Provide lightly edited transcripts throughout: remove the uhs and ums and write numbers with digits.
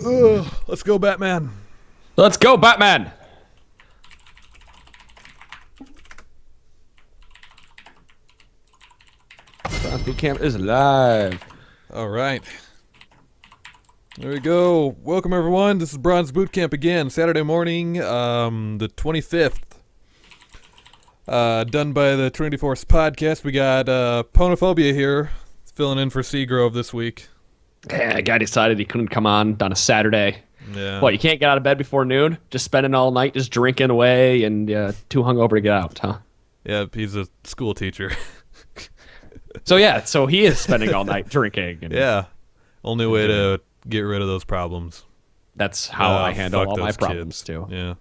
Let's go, Batman. Let's go, Batman! Bootcamp is live. All right. There we go. Welcome, everyone. This is Bronze Bootcamp again, Saturday morning, the 25th. Done by the Trinity podcast. We got Ponophobia here, filling in for Seagrove this week. Yeah, a guy decided he couldn't come on a Saturday. Yeah. What, you can't get out of bed before noon? Just spending all night just drinking away and too hungover to get out, huh? Yeah, he's a school teacher. So he is spending all night drinking. And yeah. Only way to get rid of those problems. That's how I handle all my problems, too. Yeah.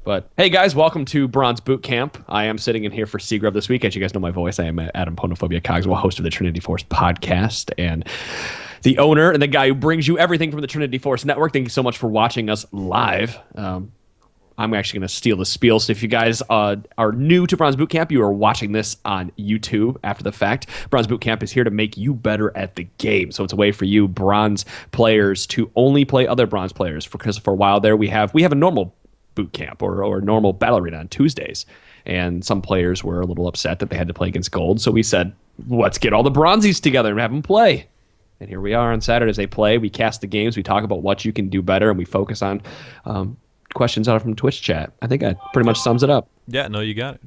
But, hey, guys, welcome to Bronze Bootcamp. I am sitting in here for Seagrove this week. As you guys know my voice, I am Adam Ponophobia Cogswell, host of the Trinity Force podcast, and the owner and the guy who brings you everything from the Trinity Force Network. Thank you so much for watching us live. I'm actually going to steal the spiel. So if you guys are new to Bronze Bootcamp, you are watching this on YouTube after the fact. Bronze Bootcamp is here to make you better at the game. So it's a way for you bronze players to only play other bronze players. Because for a while there, we have a normal boot camp or normal battle arena on Tuesdays. And some players were a little upset that they had to play against gold. So we said, let's get all the bronzies together and have them play. And here we are on Saturdays. They play. We cast the games. We talk about what you can do better. And we focus on questions out from Twitch chat. I think that pretty much sums it up. Yeah, no, you got it.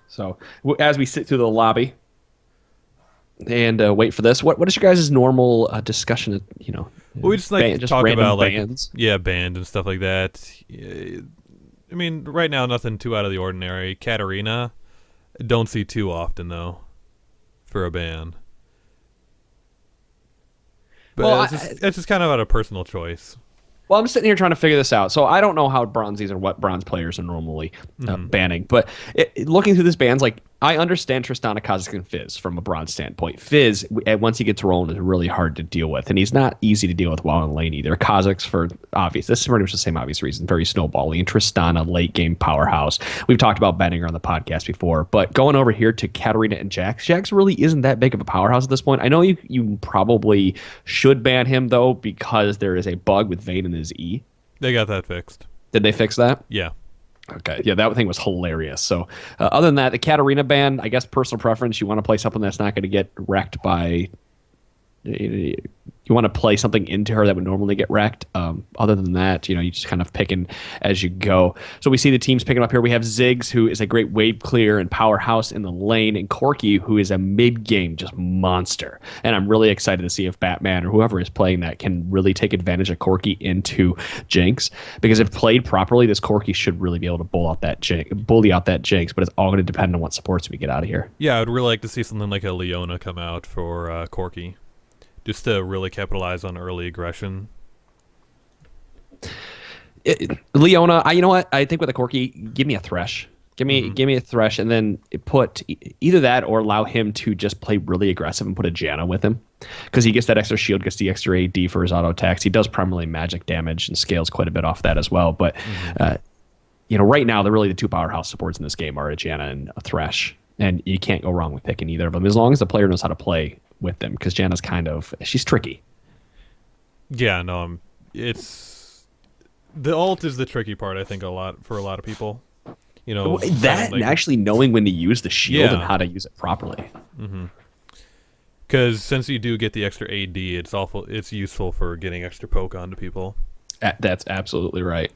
So as we sit through the lobby and wait for this, what is your guys' normal discussion? Well, we just like to talk about bands. Band and stuff like that. I mean, right now nothing too out of the ordinary. Katarina, don't see too often though, for a band. But it's just kind of out of personal choice. Well, I'm sitting here trying to figure this out. So I don't know how bronzies or what bronze players are normally banning. But looking through this bands, like I understand Tristana, Kha'Zix, and Fizz from a bronze standpoint. Fizz, once he gets rolling, is really hard to deal with. And he's not easy to deal with while in lane either. Kha'Zix, for obvious. This is pretty much the same obvious reason. Very snowbally. And Tristana, late game powerhouse. We've talked about banning her on the podcast before. But going over here to Katarina and Jax. Jax really isn't that big of a powerhouse at this point. I know you probably should ban him, though, because there is a bug with Vayne and his E. They got that fixed. Did they fix that? Yeah. Okay, yeah, that thing was hilarious. So other than that, the Katarina ban, I guess personal preference, you want to play something that's not going to get wrecked by... You want to play something into her that would normally get wrecked. Other than that, you just kind of picking as you go. So we see the teams picking up here. We have Ziggs, who is a great wave clear and powerhouse in the lane, and Corki, who is a mid-game just monster. And I'm really excited to see if Batman or whoever is playing that can really take advantage of Corki into Jinx. Because if played properly, this Corki should really be able to bully out that Jinx. But it's all going to depend on what supports we get out of here. Yeah, I would really like to see something like a Leona come out for Corki. Just to really capitalize on early aggression. Leona, you know what? I think with a Corki, give me a Thresh. Give me a Thresh, and then put either that or allow him to just play really aggressive and put a Janna with him. Because he gets that extra shield, gets the extra AD for his auto attacks. He does primarily magic damage and scales quite a bit off that as well. But, right now, the two powerhouse supports in this game are a Janna and a Thresh. And you can't go wrong with picking either of them, as long as the player knows how to play with them, because Janna's she's tricky. Yeah, no, it's the ult is the tricky part. I think for a lot of people, that and actually knowing when to use the shield and how to use it properly. Because since you do get the extra AD, it's useful for getting extra poke onto people. That's absolutely right.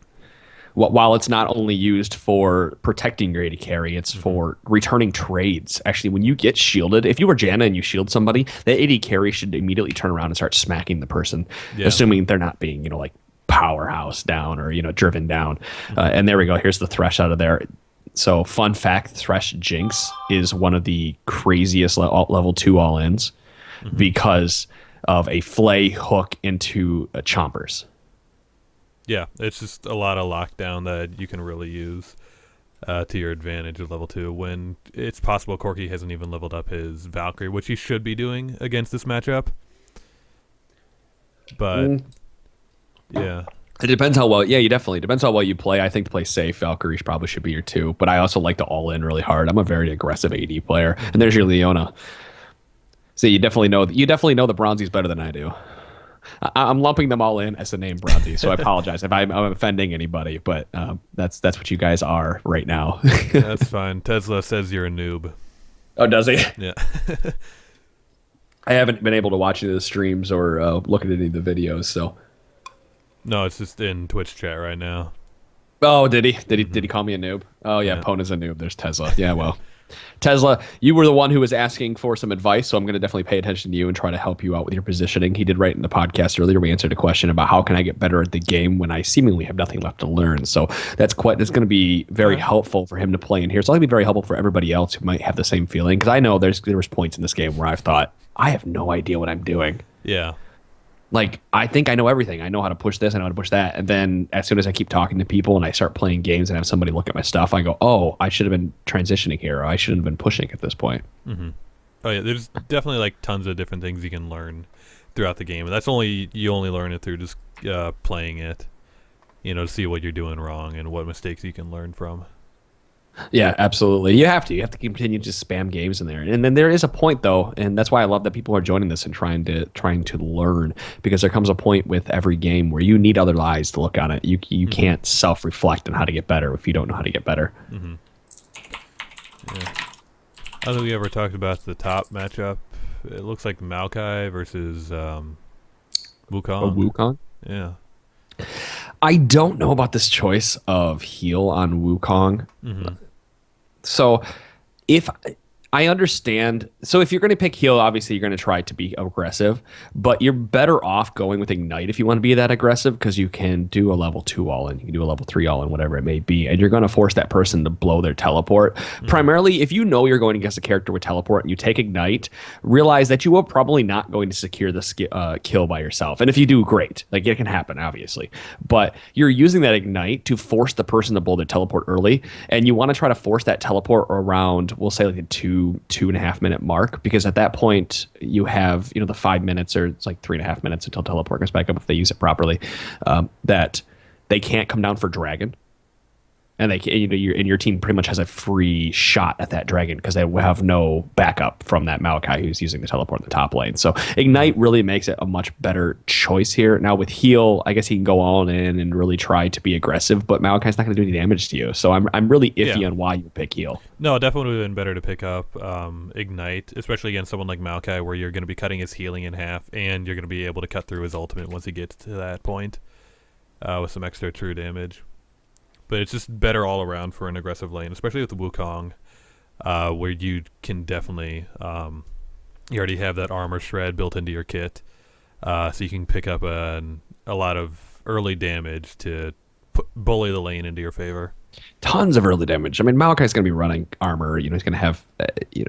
While it's not only used for protecting your AD carry, it's for returning trades. Actually, when you get shielded, if you were Janna and you shield somebody, the AD carry should immediately turn around and start smacking the person, assuming they're not being, powerhouse down or, driven down. And there we go. Here's the Thresh out of there. So fun fact, Thresh Jinx is one of the craziest level 2 all-ins because of a flay hook into chompers. Yeah, it's just a lot of lockdown that you can really use to your advantage at level 2 when it's possible Corki hasn't even leveled up his Valkyrie, which he should be doing against this matchup. But, yeah. It depends how well, depends how well you play. I think to play safe, Valkyrie probably should be your 2, but I also like to all-in really hard. I'm a very aggressive AD player, and there's your Leona. So you definitely know the bronzies better than I do. I'm lumping them all in as the name Bronzy, so I apologize if I'm offending anybody, but that's what you guys are right now. That's fine. Tesla says you're a noob. Oh, does he? Yeah. I haven't been able to watch any of the streams or look at any of the videos, so. No, it's just in Twitch chat right now. Oh, did he? Did he call me a noob? Oh yeah, Yeah. Pona's a noob. There's Tesla. Yeah, well. Tesla, you were the one who was asking for some advice, so I'm going to definitely pay attention to you and try to help you out with your positioning. He did write in the podcast earlier. We answered a question about how can I get better at the game when I seemingly have nothing left to learn. So that's going to be very helpful for him to play in here. It's going to be very helpful for everybody else who might have the same feeling, because I know there was points in this game where I've thought I have no idea what I'm doing. Yeah. Like, I think I know everything. I know how to push this, I know how to push that. And then as soon as I keep talking to people and I start playing games and have somebody look at my stuff, I go, oh, I should have been transitioning here, or I shouldn't have been pushing at this point. Mm-hmm. Oh yeah, there's definitely like tons of different things you can learn throughout the game, and you only learn it through just playing it, to see what you're doing wrong and what mistakes you can learn from. Yeah, absolutely. You have to continue to spam games in there. And then there is a point though, and that's why I love that people are joining this and trying to learn, because there comes a point with every game where you need other eyes to look on it. You can't self-reflect on how to get better if you don't know how to get better. Mm-hmm. Yeah. I don't think we ever talked about the top matchup. It looks like Maokai versus Wukong. Wukong? Yeah. I don't know about this choice of heal on Wukong. Mm-hmm. So if I understand, so if you're going to pick heal, obviously you're going to try to be aggressive, but you're better off going with Ignite if you want to be that aggressive, because you can do a level 2 all-in, you can do a level 3 all-in, whatever it may be, and you're going to force that person to blow their teleport. Mm-hmm. Primarily, if you know you're going against a character with teleport and you take Ignite, realize that you are probably not going to secure the kill by yourself. And if you do, great. Like, it can happen, obviously. But you're using that Ignite to force the person to blow their teleport early, and you want to try to force that teleport around, we'll say like a 2.5 minute mark, because at that point you have the 5 minutes, or it's like 3.5 minutes until teleport goes back up if they use it properly, that they can't come down for dragon, and they your team pretty much has a free shot at that dragon because they have no backup from that Maokai who's using the teleport in the top lane. So Ignite really makes it a much better choice here. Now with heal, I guess he can go all in and really try to be aggressive, but Maokai's not going to do any damage to you. So I'm really iffy on why you pick heal. No, it definitely would have been better to pick up Ignite, especially against someone like Maokai, where you're going to be cutting his healing in half, and you're going to be able to cut through his ultimate once he gets to that point with some extra true damage. But it's just better all around for an aggressive lane, especially with the Wukong, where you can definitely you already have that armor shred built into your kit, so you can pick up a lot of early damage to bully the lane into your favor. Tons of early damage. I mean, Maokai's going to be running armor. He's going to have,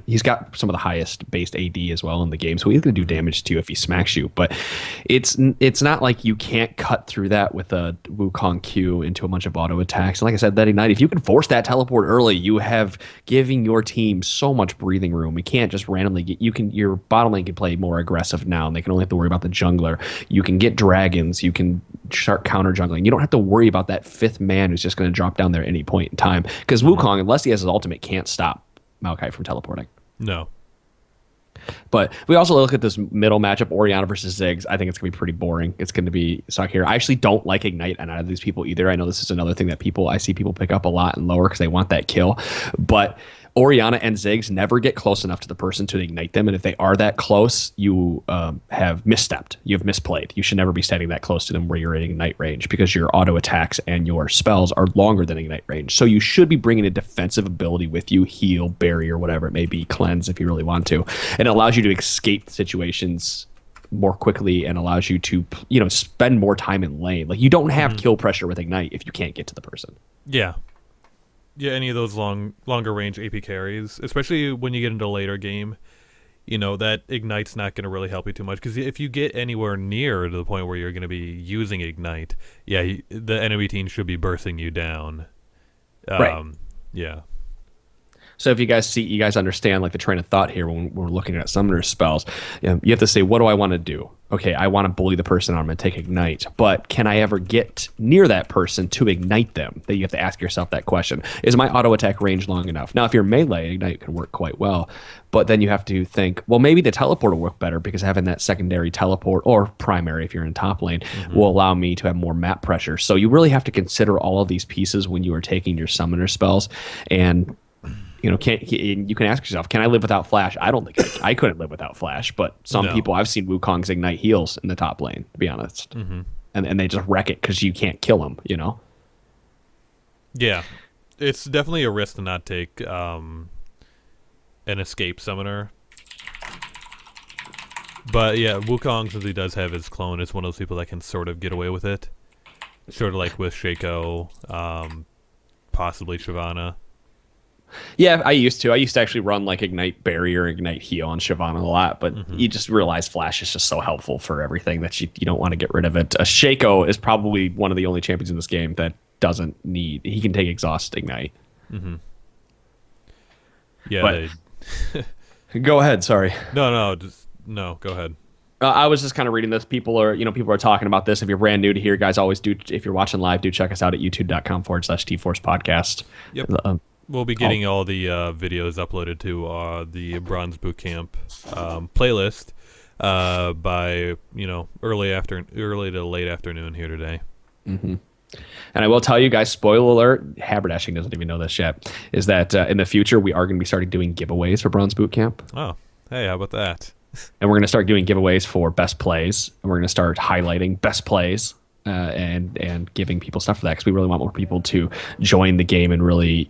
he's got some of the highest based AD as well in the game, so he's going to do damage to you if he smacks you. But it's not like you can't cut through that with a Wukong Q into a bunch of auto attacks. And like I said, that Ignite, if you can force that teleport early, you have giving your team so much breathing room. You can't just randomly get. Your bottom lane can play more aggressive now, and they can only have to worry about the jungler. You can get dragons. You can start counter jungling. You don't have to worry about that fifth man who's just going to drop down there at any point in time, because Wukong, unless he has his ultimate, can't stop Maokai from teleporting. No. But we also look at this middle matchup, Orianna versus Ziggs. I think it's going to be pretty boring. It's going to be suck here. I actually don't like Ignite on either of these people either. I know this is another thing that I see people pick up a lot and lower because they want that kill. But Orianna and Ziggs never get close enough to the person to ignite them, and if they are that close, you have misstepped. You have misplayed. You should never be standing that close to them where you're in ignite range, because your auto attacks and your spells are longer than ignite range. So you should be bringing a defensive ability with you, heal, barrier, whatever it may be, cleanse if you really want to, and it allows you to escape situations more quickly and allows you to spend more time in lane. Like, you don't have kill pressure with ignite if you can't get to the person. Yeah, any of those longer range AP carries, especially when you get into a later game, that Ignite's not going to really help you too much, because if you get anywhere near to the point where you're going to be using Ignite, the enemy team should be bursting you down. Right. Yeah. So if you guys understand like the train of thought here when we're looking at summoner spells, you have to say, what do I want to do? Okay, I want to bully the person I'm going to take ignite, but can I ever get near that person to ignite them? That you have to ask yourself that question. Is my auto attack range long enough? Now, if you're melee, ignite can work quite well, but then you have to think, well, maybe the teleport will work better because having that secondary teleport or primary if you're in top lane will allow me to have more map pressure. So you really have to consider all of these pieces when you are taking your summoner spells. And you can ask yourself, can I live without flash? I don't think I couldn't live without flash, but some people, I've seen Wukong's ignite heals in the top lane, to be honest. And they just wreck it because you can't kill them, Yeah. It's definitely a risk to not take an escape summoner. But yeah, Wukong, since he does have his clone, is one of those people that can sort of get away with it. Sort of like with Shaco, possibly Shyvana. Yeah, I used to actually run like Ignite Barrier, Ignite Heal on Shyvana a lot, but you just realize Flash is just so helpful for everything that you don't want to get rid of it. Shaco is probably one of the only champions in this game that doesn't need... He can take Exhaust Ignite. Yeah. Go ahead, sorry. No, go ahead. I was just kind of reading this. People are talking about this. If you're brand new to here, guys, if you're watching live, do check us out at youtube.com/TForce podcast. Yep. We'll be getting all the videos uploaded to the Bronze Bootcamp playlist by early to late afternoon here today. And I will tell you guys, spoiler alert, Haberdashing doesn't even know this yet, is that in the future we are going to be starting doing giveaways for Bronze Bootcamp. Oh, hey, how about that? And we're going to start doing giveaways for best plays, and we're going to start highlighting best plays. And giving people stuff for that because we really want more people to join the game and really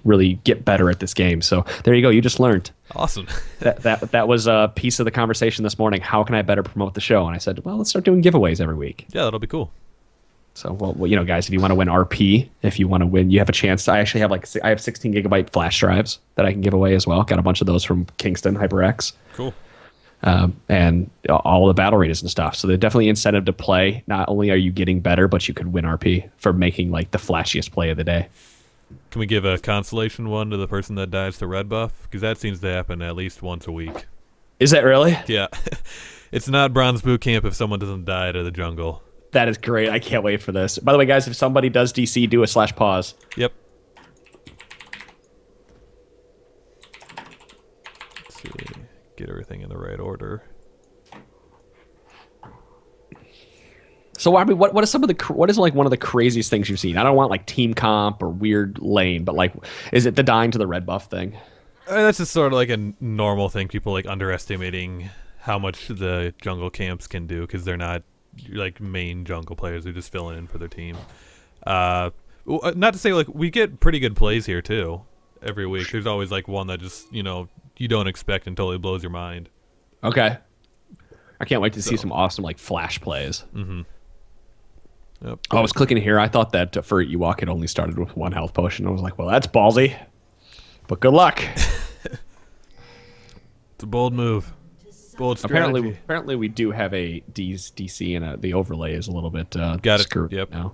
really get better at this game. So there you go. You just learned. Awesome. that was a piece of the conversation this morning. How can I better promote the show? And I said, well, let's start doing giveaways every week. Yeah, that'll be cool. So well, guys, if you want to win RP, if you want to win, you have a chance. I actually have I have 16 gigabyte flash drives that I can give away as well. Got a bunch of those from Kingston HyperX. Cool. And all the battle rates and stuff. So they're definitely incentive to play. Not only are you getting better, but you could win RP for making like the flashiest play of the day. Can we give a consolation one to the person that dies to red buff? Because that seems to happen at least once a week. Is that really? Yeah. It's not Bronze Bootcamp if someone doesn't die to the jungle. That is great. I can't wait for this. By the way, guys, if somebody does DC, do a /pause. Yep. Let's see. Get everything in the right order. So I mean, what is what is like one of the craziest things you've seen? I don't want like team comp or weird lane, but like, is it the dying to the red buff thing? That's just sort of like a normal thing. People like underestimating how much the jungle camps can do because they're not like main jungle players who just fill in for their team. Not to say like we get pretty good plays here too. Every week, there's always like one that just you don't expect and totally blows your mind. Okay. I can't wait to see some awesome like flash plays. Yep. I was clicking here. I thought that for Ewok it only started with 1 health potion. I was like, well, that's ballsy, but good luck. It's a bold move. Bold strategy. Apparently we do have a DC and the overlay is a little bit got it. screwed Yep. now.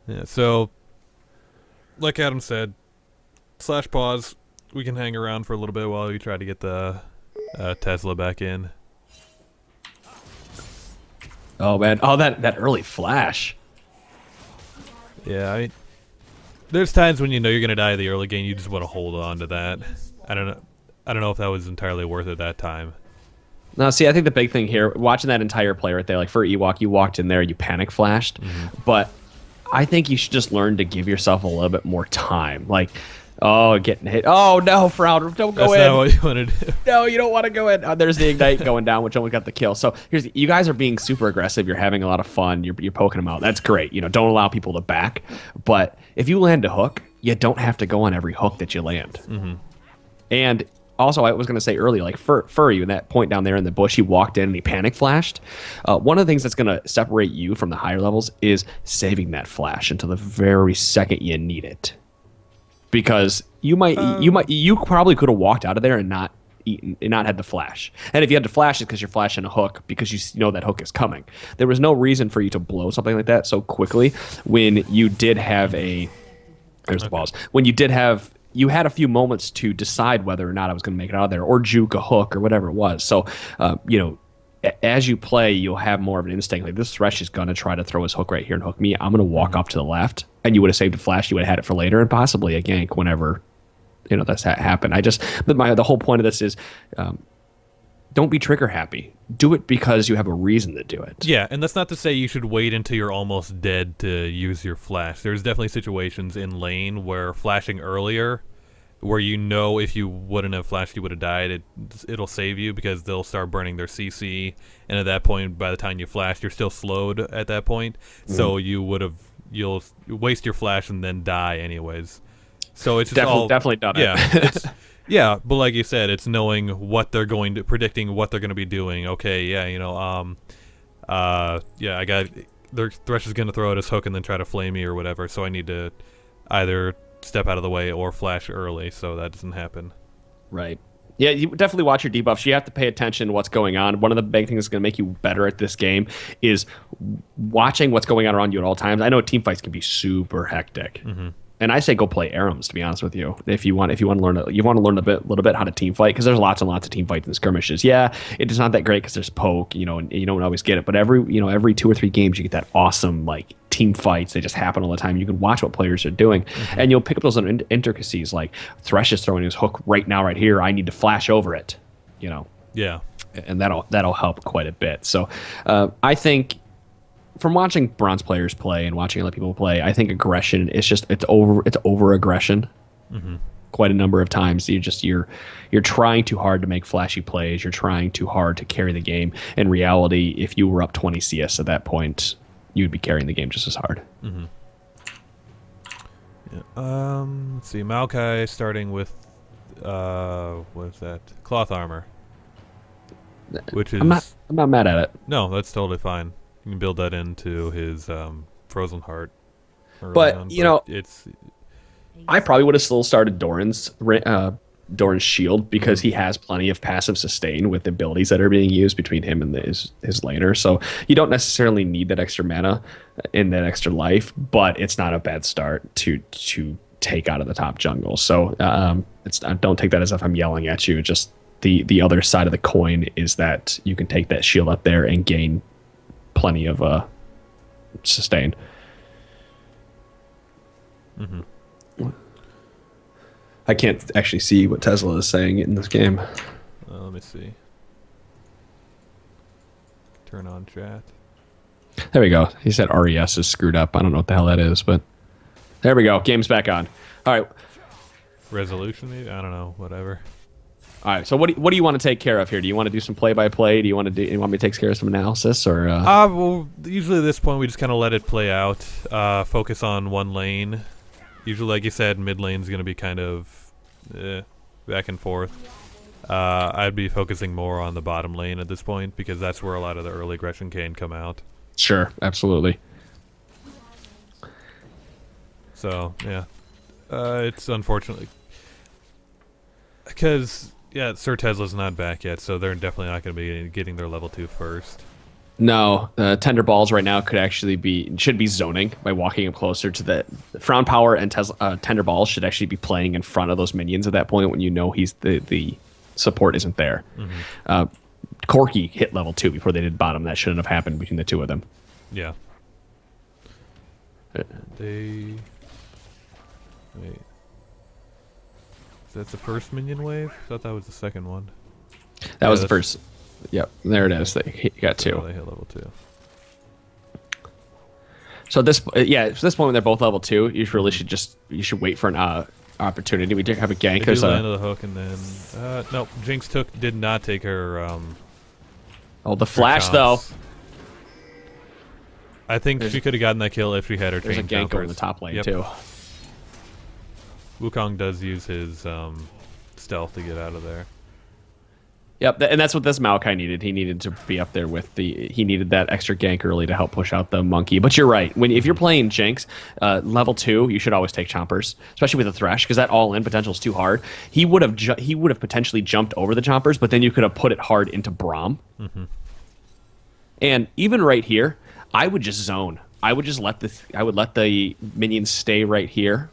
Yeah, so like Adam said, /pause. We can hang around for a little bit while we try to get the Tesla back in. Oh man! Oh, that early flash. Yeah, I mean, there's times when you're gonna die the early game. You just want to hold on to that. I don't know if that was entirely worth it that time. No, see, I think the big thing here, watching that entire play right there, like for Ewok, you walked in there, you panic flashed, but I think you should just learn to give yourself a little bit more time. Like, oh, getting hit. Oh, no, Froud, don't go in. That's not what you want to do. No, you don't want to go in. Oh, there's the Ignite going down, which only got the kill. So you guys are being super aggressive. You're having a lot of fun. You're poking them out. That's great. Don't allow people to back. But if you land a hook, you don't have to go on every hook that you land. And also, I was going to say earlier, like Furry, in that point down there in the bush, he walked in and he panic flashed. One of the things that's going to separate you from the higher levels is saving that flash until the very second you need it. Because you probably could have walked out of there and not not had the flash. And if you had to flash, it's because you're flashing a hook because you know that hook is coming. There was no reason for you to blow something like that so quickly when you did have a. There's the balls. When you had a few moments to decide whether or not I was going to make it out of there or juke a hook or whatever it was. So, as you play, you'll have more of an instinct. Like, this Thresh is going to try to throw his hook right here and hook me. I'm going to walk off to the left, and you would have saved a flash. You would have had it for later and possibly a gank whenever, that's happened. But the whole point of this is, don't be trigger happy. Do it because you have a reason to do it. Yeah, and that's not to say you should wait until you're almost dead to use your flash. There's definitely situations in lane where flashing earlier, where if you wouldn't have flashed, you would have died. It'll save you because they'll start burning their CC, and at that point, by the time you flash, you're still slowed at that point. So you'll waste your flash and then die anyways. So it's definitely done it. Yeah, but like you said, it's knowing predicting what they're going to be doing. Okay, I got their Thresh is going to throw out his hook and then try to flame me or whatever. So I need to either step out of the way or flash early so that doesn't happen. Right. Yeah, you definitely watch your debuffs. You have to pay attention to what's going on. One of the big things that's going to make you better at this game is watching what's going on around you at all times. I know team fights can be super hectic. Mm-hmm. And I say go play Arams, to be honest with you. If you want to learn a little bit how to team fight, because there's lots and lots of team fights and skirmishes. Yeah, it is not that great because there's poke, and you don't always get it. But every 2 or 3 games you get that awesome like team fights. They just happen all the time. You can watch what players are doing, and you'll pick up those intricacies. Like Thresh is throwing his hook right now, right here. I need to flash over it. Yeah, and that'll help quite a bit. So I think, from watching bronze players play and watching other people play, I think aggression is it's over aggression. Mm-hmm. Quite a number of times. You're trying too hard to make flashy plays. You're trying too hard to carry the game. In reality, if you were up 20 CS at that point, you'd be carrying the game just as hard. Mm-hmm. Yeah. Let's see. Maokai starting with what is that? Cloth armor, which is I'm not mad at it. No, that's totally fine. You can build that into his Frozen Heart. But I probably would have still started Doran's shield because he has plenty of passive sustain with abilities that are being used between him and his laner. So you don't necessarily need that extra mana and that extra life, but it's not a bad start to take out of the top jungle. So don't take that as if I'm yelling at you. Just the other side of the coin is that you can take that shield up there and gain plenty of sustain. Mm-hmm. I can't actually see what Tesla is saying in this game. Let me see. Turn on chat. There we go. He said RES is screwed up. I don't know what the hell that is, but there we go. Game's back on. All right. Resolution, maybe? I don't know. Whatever. All right, so what do you want to take care of here? Do you want to do some play-by-play? Do you want me to take care of some analysis, or? Well, usually at this point we just kind of let it play out. Focus on one lane. Usually, like you said, mid lane is going to be kind of back and forth. I'd be focusing more on the bottom lane at this point because that's where a lot of the early aggression can come out. Sure, absolutely. So yeah, it's unfortunately because. Yeah, Sir Tesla's not back yet, so they're definitely not going to be getting their level 2 first. No, Tender Balls right now should be zoning by walking up closer to the Frown Power, and Tender Balls should actually be playing in front of those minions at that point when he's the support isn't there. Mm-hmm. Corki hit level 2 before they did bottom. That shouldn't have happened between the two of them. Yeah. Wait. Is that the first minion wave? I thought that was the second one. That was the first. Yep, there it is. They got 2. They hit level 2. So at this point when they're both level 2, you should wait for an opportunity. We did have a gank. They landed the hook and then no, Jinx did not take her. The flash though. I think she could have gotten that kill if she had her. There's a gank over in the top lane too. Wukong does use his stealth to get out of there. Yep, and that's what this Maokai needed. He needed to be up there with he needed that extra gank early to help push out the monkey. But you're right. If you're playing Jinx, level 2, you should always take chompers, especially with the Thresh, because that all-in potential is too hard. He would have potentially jumped over the chompers, but then you could have put it hard into Braum. And even right here, I would just zone. I would let the minions stay right here.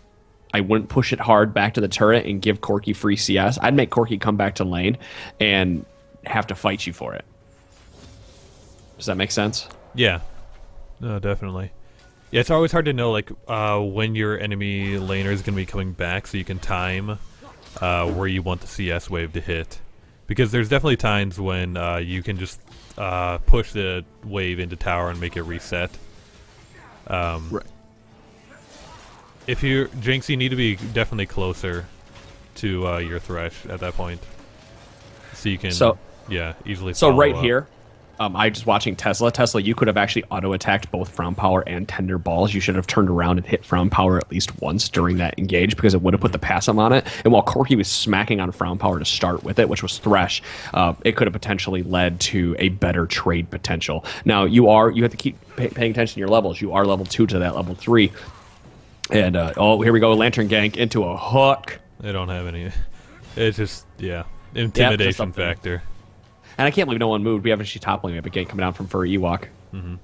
I wouldn't push it hard back to the turret and give Corki free CS. I'd make Corki come back to lane and have to fight you for it. Does that make sense? Yeah. No, definitely. Yeah, it's always hard to know like when your enemy laner is going to be coming back, so you can time where you want the CS wave to hit. Because there's definitely times when you can just push the wave into tower and make it reset. Right. If you're Jinx, you need to be definitely closer to your Thresh at that point, so you can easily. So right up. here, I just watching Tesla. Tesla, you could have actually auto attacked both Frown Power and Tender Balls. You should have turned around and hit Frown Power at least once during that engage because it would have put the passive on it. And while Corki was smacking on Frown Power to start with it, which was Thresh, it could have potentially led to a better trade potential. Now you have to keep paying attention to your levels. You are level 2 to that level 3. And, here we go, Lantern Gank into a hook. They don't have any. It's just, intimidation factor. And I can't believe no one moved. We have actually top lane. We have a gank coming down from Furry Ewok. So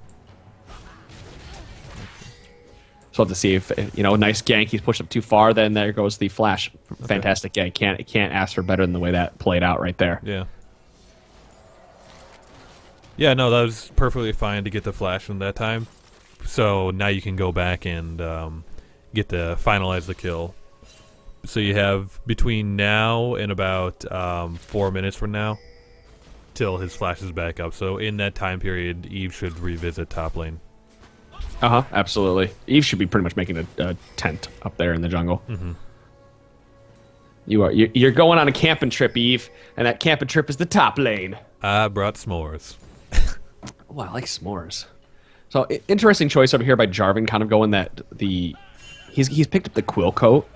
we'll have to see if, nice gank. He's pushed up too far. Then there goes the flash. Fantastic gank. Can't ask for better than the way that played out right there. Yeah. Yeah, no, that was perfectly fine to get the flash in that time. So now you can go back and get to finalize the kill. So you have between now and about 4 minutes from now till his flash is back up. So in that time period, Eve should revisit top lane. Absolutely. Eve should be pretty much making a tent up there in the jungle. You're going on a camping trip, Eve, and that camping trip is the top lane. I brought s'mores. Oh, I like s'mores. So interesting choice over here by Jarvan, kind of going that he's picked up the Quill Coat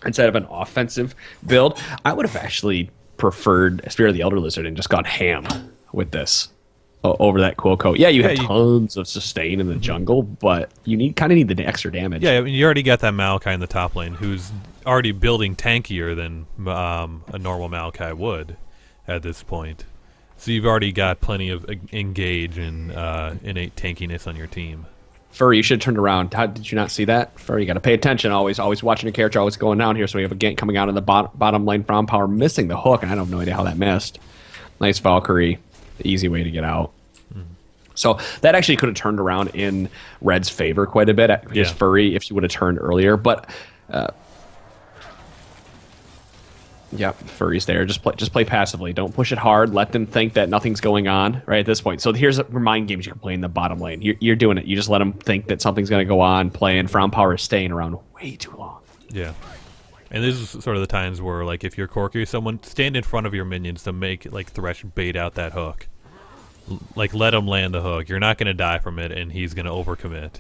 instead of an offensive build. I would have actually preferred Spirit of the Elder Lizard and just gone ham with this over that Quill Coat. Yeah, you have tons of sustain in the jungle, but you kind of need the extra damage. Yeah, I mean, you already got that Maokai in the top lane, who's already building tankier than a normal Maokai would at this point. So you've already got plenty of engage and innate tankiness on your team. Furry, you should have turned around. How did you not see that? Furry, you got to pay attention. Always watching your character, always going down here. So we have a gank coming out in the bottom lane from Power, missing the hook, and I have no idea how that missed. Nice Valkyrie. Easy way to get out. So that actually could have turned around in Red's favor quite a bit. Against Furry, if she would have turned earlier. But Furry's there. Just play passively. Don't push it hard. Let them think that nothing's going on right at this point. So here's mind games you can play in the bottom lane. You're doing it. You just let them think that something's going to go on. Playing Frown Power is staying around way too long. Yeah. And this is sort of the times where, like, if you're Corki, someone stand in front of your minions to make, like, Thresh bait out that hook. Like, let him land the hook. You're not going to die from it, and he's going to overcommit.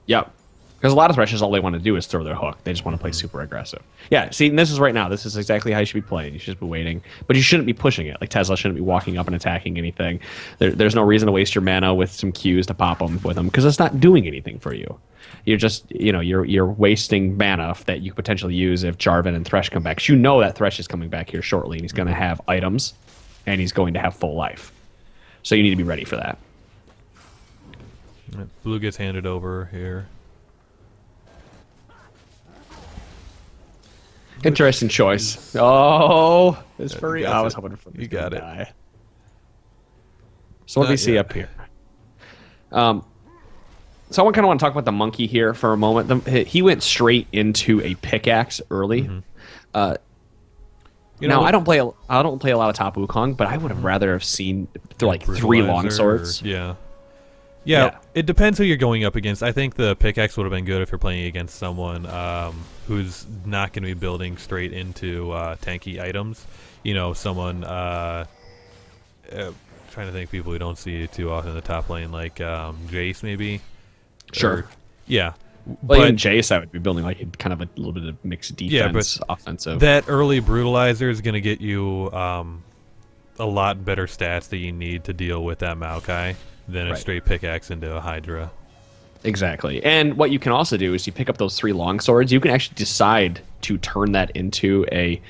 Yep. Because a lot of Threshers, all they want to do is throw their hook. They just want to play super aggressive. Yeah, see, and this is right now. This is exactly how you should be playing. You should just be waiting. But you shouldn't be pushing it. Like, Tesla shouldn't be walking up and attacking anything. There's no reason to waste your mana with some Qs to pop them with them, because it's not doing anything for you. You're just, you're wasting mana that you could potentially use if Jarvan and Thresh come back. 'Cause you know that Thresh is coming back here shortly, and he's going to have items, and he's going to have full life. So you need to be ready for that. Blue gets handed over here. Interesting choice. Oh, it's Furry. I was hoping for you got it. Die. So what do we see up here? So I kind of want to talk about the monkey here for a moment. He went straight into a pickaxe early. I don't play a lot of top Wukong, but I would have rather have seen three long swords. Yeah, it depends who you're going up against. I think the pickaxe would have been good if you're playing against someone who's not going to be building straight into tanky items. Someone trying to think people we don't see too often in the top lane, like Jace maybe. Sure. Yeah. Well, even Jace, I would be building like kind of a little bit of mixed defense, offensive. That early brutalizer is going to get you a lot better stats that you need to deal with that Maokai than a Right. straight pickaxe into a Hydra. Exactly. And what you can also do is you pick up those 3 long swords. You can actually decide to turn that into a.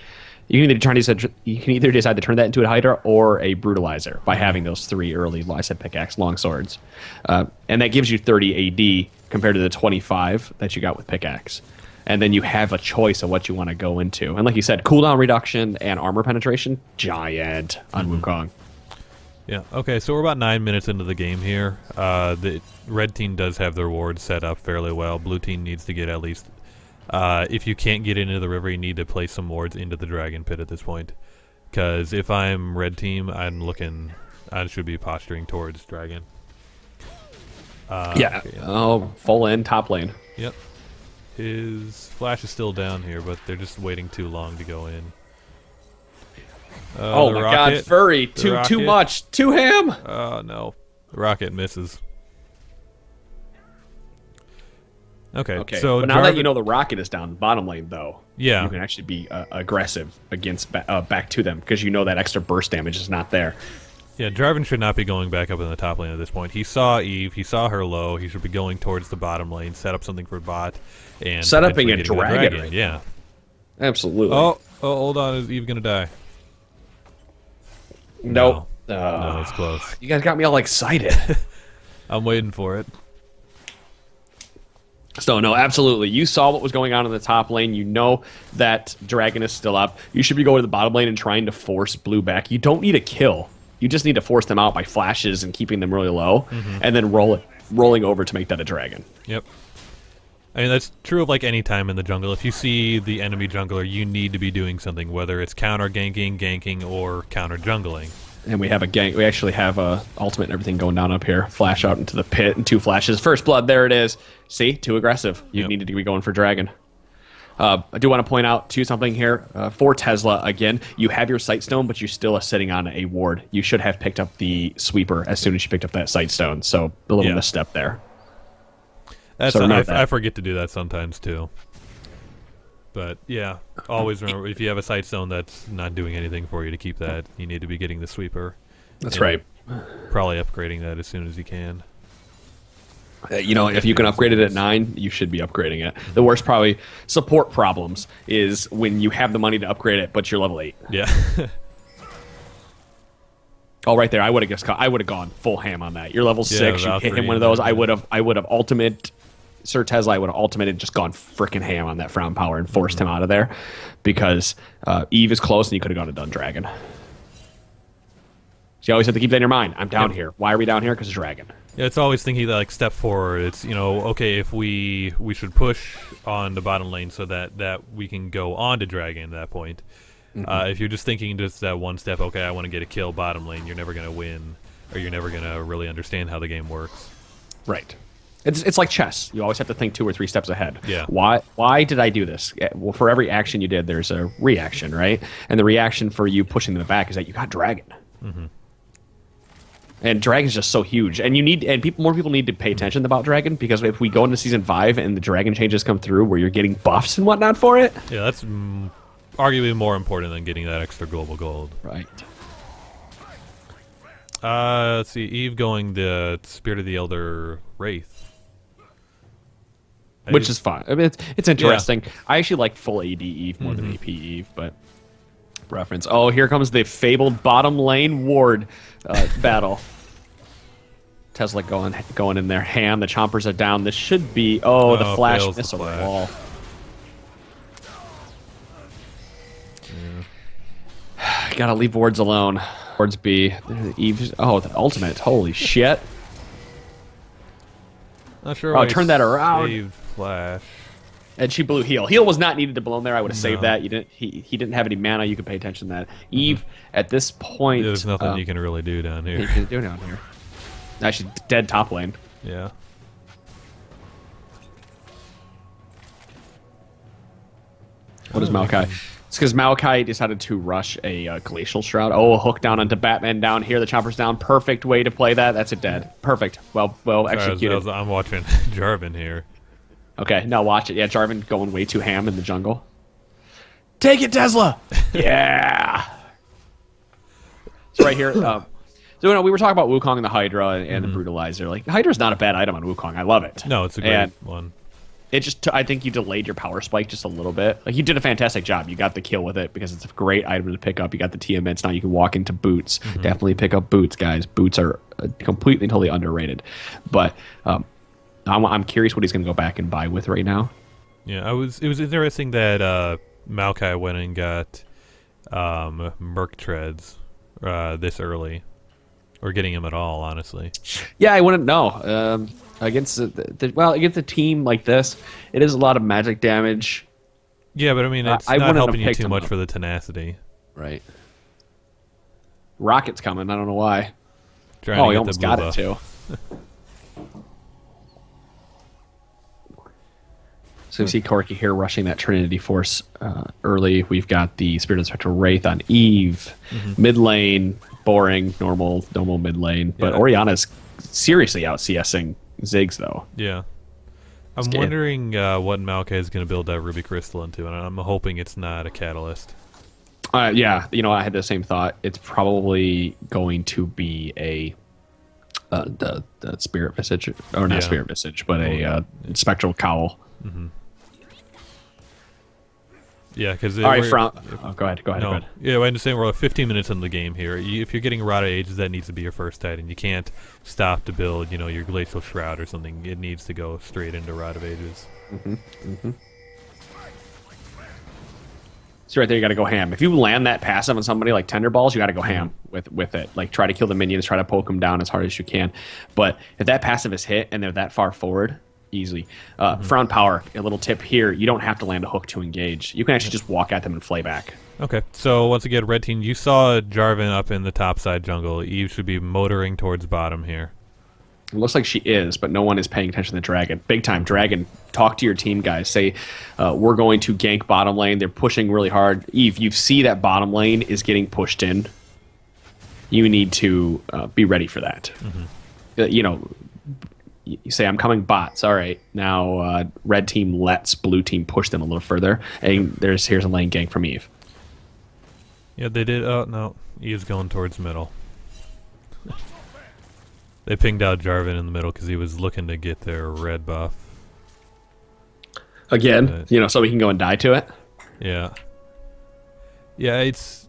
You can either decide to turn that into a Hydra or a Brutalizer by having those 3 early, like I said, pickaxe long swords, and that gives you 30 AD compared to the 25 that you got with pickaxe. And then you have a choice of what you want to go into. And like you said, cooldown reduction and armor penetration, giant on Wukong. Yeah. Okay. So we're about 9 minutes into the game here. The red team does have their wards set up fairly well. Blue team needs to get at least. If you can't get into the river, you need to place some wards into the dragon pit at this point. Because if I'm red team, I should be posturing towards dragon. Yeah. Okay, Oh, full in, top lane. Yep. His flash is still down here, but they're just waiting too long to go in. Oh the my rocket, god, Furry. the Too rocket. much. Too ham. Oh no. The rocket misses. Okay, so but now that Jarvan- you know the rocket is down bottom lane, though, Yeah. you can actually be aggressive against back to them because you know that extra burst damage is not there. Yeah, Jarvan should not be going back up in the top lane at this point. He saw Eve, he saw her low, he should be going towards the bottom lane, set up something for bot, and Set upping potentially a getting the dragon right Yeah. Absolutely. Oh, hold on, is Eve gonna die? Nope. No, it's close. You guys got me all excited. I'm waiting for it. So, no, absolutely. You saw what was going on in the top lane. You know that Dragon is still up. You should be going to the bottom lane and trying to force blue back. You don't need a kill. You just need to force them out by flashes and keeping them really low, and then rolling over to make that a dragon. Yep. I mean, that's true of like any time in the jungle. If you see the enemy jungler, you need to be doing something, whether it's counter ganking, or counter jungling. And we have a gang. We actually have a ultimate and everything going down up here. Flash out into the pit and 2 flashes. First blood. There it is. See, too aggressive. You Yep. needed to be going for dragon. I do want to point out too something here for Tesla. Again, you have your sight stone, but you're still sitting on a ward. You should have picked up the sweeper as soon as you picked up that sight stone. So a little Yeah. misstep there. That's So remember that. I forget to do that sometimes too. But yeah, always remember if you have a sight stone that's not doing anything for you to keep that, you need to be getting the sweeper. That's and right. Probably upgrading that as soon as you can. You know, if you can upgrade it at 9, you should be upgrading it. The worst probably support problems is when you have the money to upgrade it, but you're level 8. Yeah. Oh, right there. I would have gone full ham on that. You're level 6. You hit him Valkyrie, one of those. yeah. I would have ultimate Sir Tesla. I would have ultimated, just gone freaking ham on that frown power and forced him out of there because Eve is close and you could have gone and done dragon. So you always have to keep that in your mind. I'm down here. Why are we down here? Because dragon. Yeah, it's always thinking that, like, step forward. It's, okay, if we should push on the bottom lane so that we can go on to dragon at that point. If you're just thinking just that one step, okay, I want to get a kill bottom lane, you're never going to win, or you're never going to really understand how the game works. Right. It's like chess. You always have to think 2 or 3 steps ahead. Yeah. Why did I do this? Well, for every action you did, there's a reaction, right? And the reaction for you pushing them back is that you got dragon. And dragon's just so huge, and more people need to pay attention about dragon, because if we go into season 5 and the dragon changes come through where you're getting buffs and whatnot for it, Yeah, that's arguably more important than getting that extra global gold. right? Let's see, Eve going the Spirit of the Elder Wraith. Which is fine. I mean, it's interesting. I actually like full AD Eve more than AP Eve, but reference. Oh, here comes the fabled bottom lane ward battle. Tesla going in there. Ham. The chompers are down. This should be. Oh, the flash fails the missile flash. wall. Gotta leave wards alone. Wards B. Eve. Oh, the ultimate. Holy shit. Not sure. Oh, why turn he that around. saved Flash. And she blew heal. Heal was not needed to blow him there. I would have saved No. that. You didn't. He didn't have any mana. You could pay attention to that. Eve, at this point, There's nothing you can really do down you here. can do down here. Actually, dead top lane. Yeah. What is Maokai? It's because Maokai decided to rush a Glacial Shroud. Oh, a hook down onto Batman down here. The chopper's down. Perfect way to play that. That's it dead. Perfect. Well executed. I'm watching Jarvan here. Okay, now watch it. Yeah, Jarvan going way too ham in the jungle. Take it, Tesla! Yeah! So right here, we were talking about Wukong and the Hydra and the Brutalizer. Like, the Hydra's not a bad item on Wukong. I love it. No, it's a great one. It just, I think you delayed your power spike just a little bit. Like, you did a fantastic job. You got the kill with it because it's a great item to pick up. You got the TMNs. Now you can walk into boots. Definitely pick up boots, guys. Boots are completely and totally underrated. But I'm curious what he's going to go back and buy with right now. Yeah, it was interesting that Maokai went and got Merc Treads this early. Or getting him at all, honestly. Yeah, I wouldn't know. Against against a team like this, it is a lot of magic damage. Yeah, but I mean, it's not helping you too much for the tenacity. Right. Rocket's coming. I don't know why. He almost got it too. So we see Corki here rushing that Trinity Force early. We've got the Spirit of Spectral Wraith on Eve. Mid lane, boring, normal mid lane. But Oriana's seriously out CSing Ziggs, though. Yeah. I'm wondering what Maokai is going to build that Ruby Crystal into, and I'm hoping it's not a Catalyst. Yeah, I had the same thought. It's probably going to be the Spirit Visage, or not Spirit Visage, but a Spectral Cowl. Yeah, because... All right, go ahead. Yeah, I understand we're 15 minutes into the game here. If you're getting Rada Ages, that needs to be your first Titan. You can't stop to build, your Glacial Shroud or something. It needs to go straight into Rada Ages. So right there, you got to go ham. If you land that passive on somebody like Tender Balls, you got to go ham with it. Like, try to kill the minions, try to poke them down as hard as you can. But if that passive is hit and they're that far forward... easily. Frown Power, a little tip here, you don't have to land a hook to engage. You can actually just walk at them and flay back. Okay, so once again, red team, you saw Jarvan up in the top side jungle. Eve should be motoring towards bottom here. It looks like she is, but no one is paying attention to the Dragon. Big time, Dragon, talk to your team, guys. Say, we're going to gank bottom lane. They're pushing really hard. Eve, you see that bottom lane is getting pushed in. You need to be ready for that. You say, I'm coming bots. All right. Now, red team lets blue team push them a little further. And here's a lane gank from Eve. Yeah, they did. Oh, no. Eve's going towards middle. They pinged out Jarvan in the middle because he was looking to get their red buff. Again, so we can go and die to it? Yeah. Yeah, it's...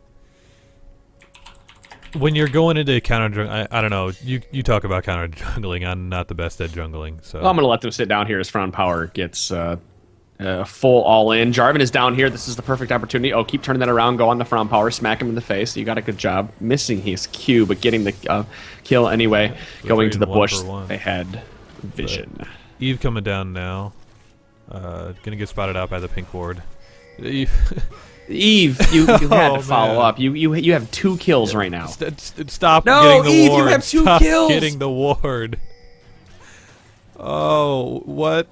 When you're going into counter, I don't know. You talk about counter jungling. I'm not the best at jungling, so I'm gonna let them sit down here as Frown Power gets full all in. Jarvan is down here. This is the perfect opportunity. Oh, keep turning that around. Go on the Frown Power. Smack him in the face. You got a good job missing his Q, but getting the kill anyway. Going to the bush. They had vision. But Eve coming down now. Gonna get spotted out by the pink ward. Eve, you had to follow up. You have 2 kills right now. Stop no, getting the Eve, ward. You have 2 Stop kills. Getting the ward. Oh, what?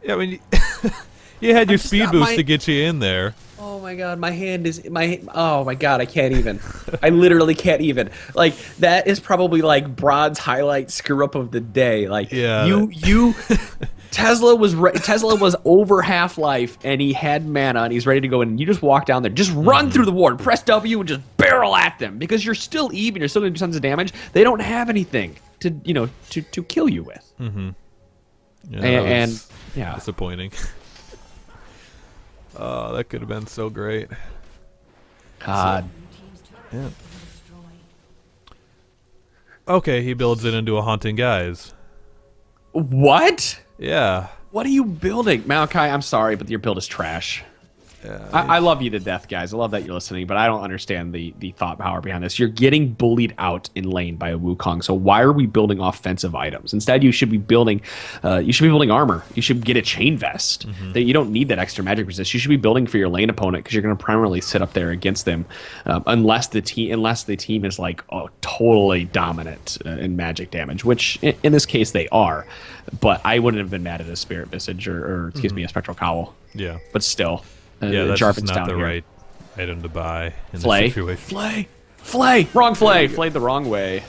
Yeah, I mean, you had your speed boost to get you in there. Oh my god, my hand is oh my god, I can't even. I literally can't even. Like, that is probably like Brod's highlight screw up of the day. Like, you Tesla was over half-life, and he had mana, and he's ready to go in, and you just walk down there. Just run through the ward, press W, and just barrel at them, because you're still Eve, and you're still going to do tons of damage. They don't have anything to kill you with. Yeah, yeah, disappointing. Oh, that could have been so great. God. Yeah. Okay, he builds it into a Haunting Guise. What? Yeah. What are you building? Maokai, I'm sorry, but your build is trash. Yeah, I love you to death, guys. I love that you're listening, but I don't understand the thought power behind this. You're getting bullied out in lane by a Wukong, so why are we building offensive items? Instead, you should be building armor. You should get a chain vest. That you don't need that extra magic resist. You should be building for your lane opponent because you're going to primarily sit up there against them, unless the team is like totally dominant in magic damage, which in this case they are. But I wouldn't have been mad at a Spirit Visage or excuse me, a Spectral Cowl. Yeah, but still. Yeah, that's Jarvan's not the here. right item to buy in Flay. this situation. Flay! Wrong Flay! Flayed the wrong way.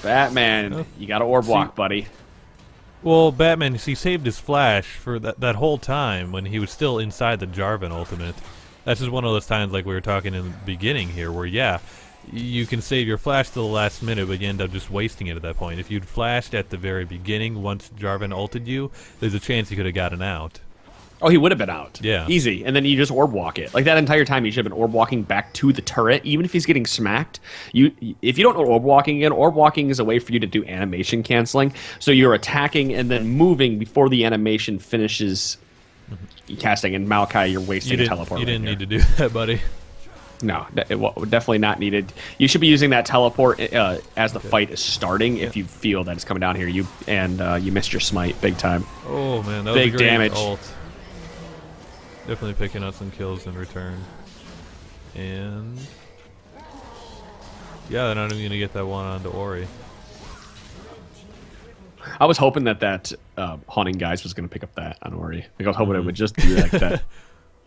Batman, you got to orb walk, buddy. Well, Batman, he saved his flash for that whole time when he was still inside the Jarvan ultimate. That's just one of those times like we were talking in the beginning here where, yeah, you can save your flash to the last minute, but you end up just wasting it at that point. If you'd flashed at the very beginning once Jarvan ulted you, there's a chance you could have gotten out. Oh, he would have been out. Yeah. Easy. And then you just orb walk it. Like that entire time, you should have been orb walking back to the turret. Even if he's getting smacked, if you don't know orb walking again, orb walking is a way for you to do animation canceling. So you're attacking and then moving before the animation finishes casting. And Maokai, you're wasting a teleport. You didn't need to do that, buddy. No, definitely not needed. You should be using that teleport as the fight is starting. If you feel that it's coming down here, you missed your smite big time. Oh man, that was big a great damage. Ult. Definitely picking up some kills in return. And yeah, they're not even gonna get that one onto Ori. I was hoping that haunting guys was gonna pick up that on Ori. Like I was hoping it would just do like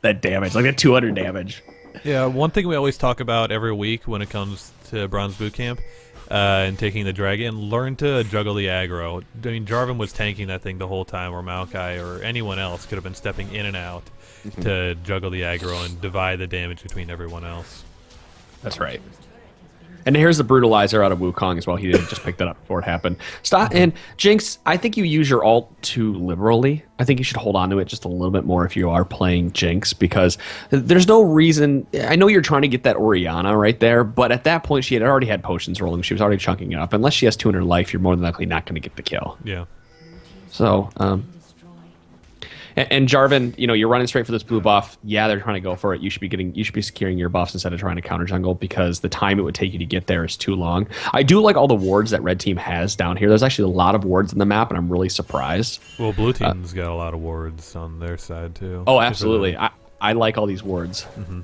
that damage, like that 200 damage. Yeah, one thing we always talk about every week when it comes to Bronze Bootcamp and taking the dragon, learn to juggle the aggro. I mean, Jarvan was tanking that thing the whole time, or Maokai or anyone else could have been stepping in and out to juggle the aggro and divide the damage between everyone else. That's right. And here's the Brutalizer out of Wukong as well. He didn't just pick that up before it happened. Stop. And Jinx, I think you use your ult too liberally. I think you should hold on to it just a little bit more if you are playing Jinx, because there's no reason. I know you're trying to get that Orianna right there, but at that point she had already had potions rolling. She was already chunking it up. Unless she has 200 life, you're more than likely not going to get the kill. Yeah. So, and Jarvan, you're running straight for this blue buff. Yeah, they're trying to go for it. You should be securing your buffs instead of trying to counter jungle, because the time it would take you to get there is too long. I do like all the wards that red team has down here. There's actually a lot of wards in the map, and I'm really surprised. Well, blue team's got a lot of wards on their side too. Oh, absolutely. I like all these wards. Mm-hmm.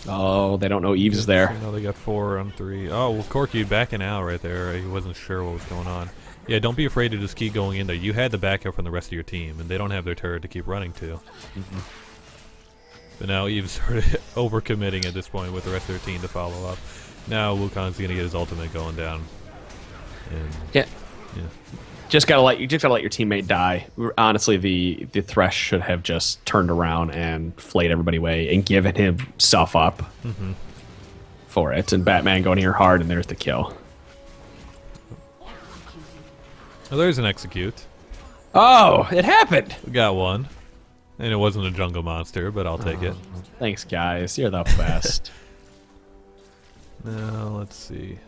Oh, they don't know Eve's there. They got 4 on 3. Oh, well, Corky backing out right there. He wasn't sure what was going on. Yeah, don't be afraid to just keep going in there. You had the backup from the rest of your team, and they don't have their turret to keep running to. Mm-hmm. But now Eve's sort of overcommitting at this point with the rest of their team to follow up. Now Wukong's going to get his ultimate going down. And yeah. Yeah. Just gotta let your teammate die. Honestly, the Thresh should have just turned around and flayed everybody away and given himself up for it. And Batman going here hard, and there's the kill. Well, there's an execute. Oh, it happened. We got one. And it wasn't a jungle monster, but I'll take it. Thanks, guys. You're the best. Now, let's see.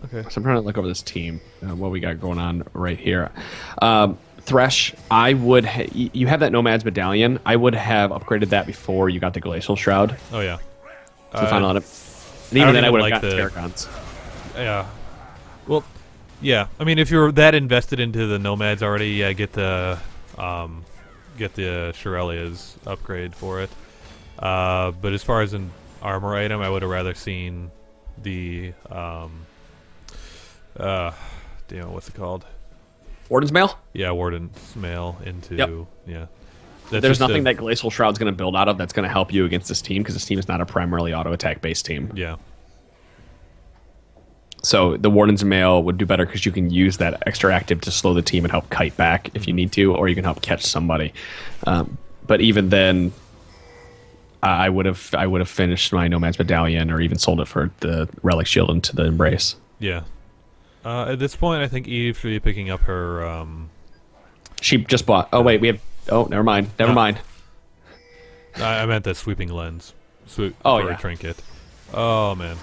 Okay. So I'm trying to look over this team, what we got going on right here. Thresh, I would... you have that Nomad's Medallion. I would have upgraded that before you got the Glacial Shroud. Oh, yeah. So final item. And even then, I would have gotten Terragons. Yeah. Well, yeah. I mean, if you're that invested into the Nomads already, yeah, get the Shirelia's upgrade for it. But as far as an armor item, I would have rather seen the what's it called? Warden's Mail? Yeah, Warden's Mail into yeah. There's nothing that Glacial Shroud's going to build out of that's going to help you against this team, because this team is not a primarily auto attack based team. Yeah. So the Warden's Mail would do better because you can use that extra active to slow the team and help kite back if you need to, or you can help catch somebody. But even then, I would have finished my Nomad's Medallion, or even sold it for the Relic Shield into the Embrace. Yeah. At this point, I think Eve should be picking up her. She just bought. Oh wait, we have. Oh, never mind. Never mind. I meant the sweeping lens. For yeah. a trinket. Oh man.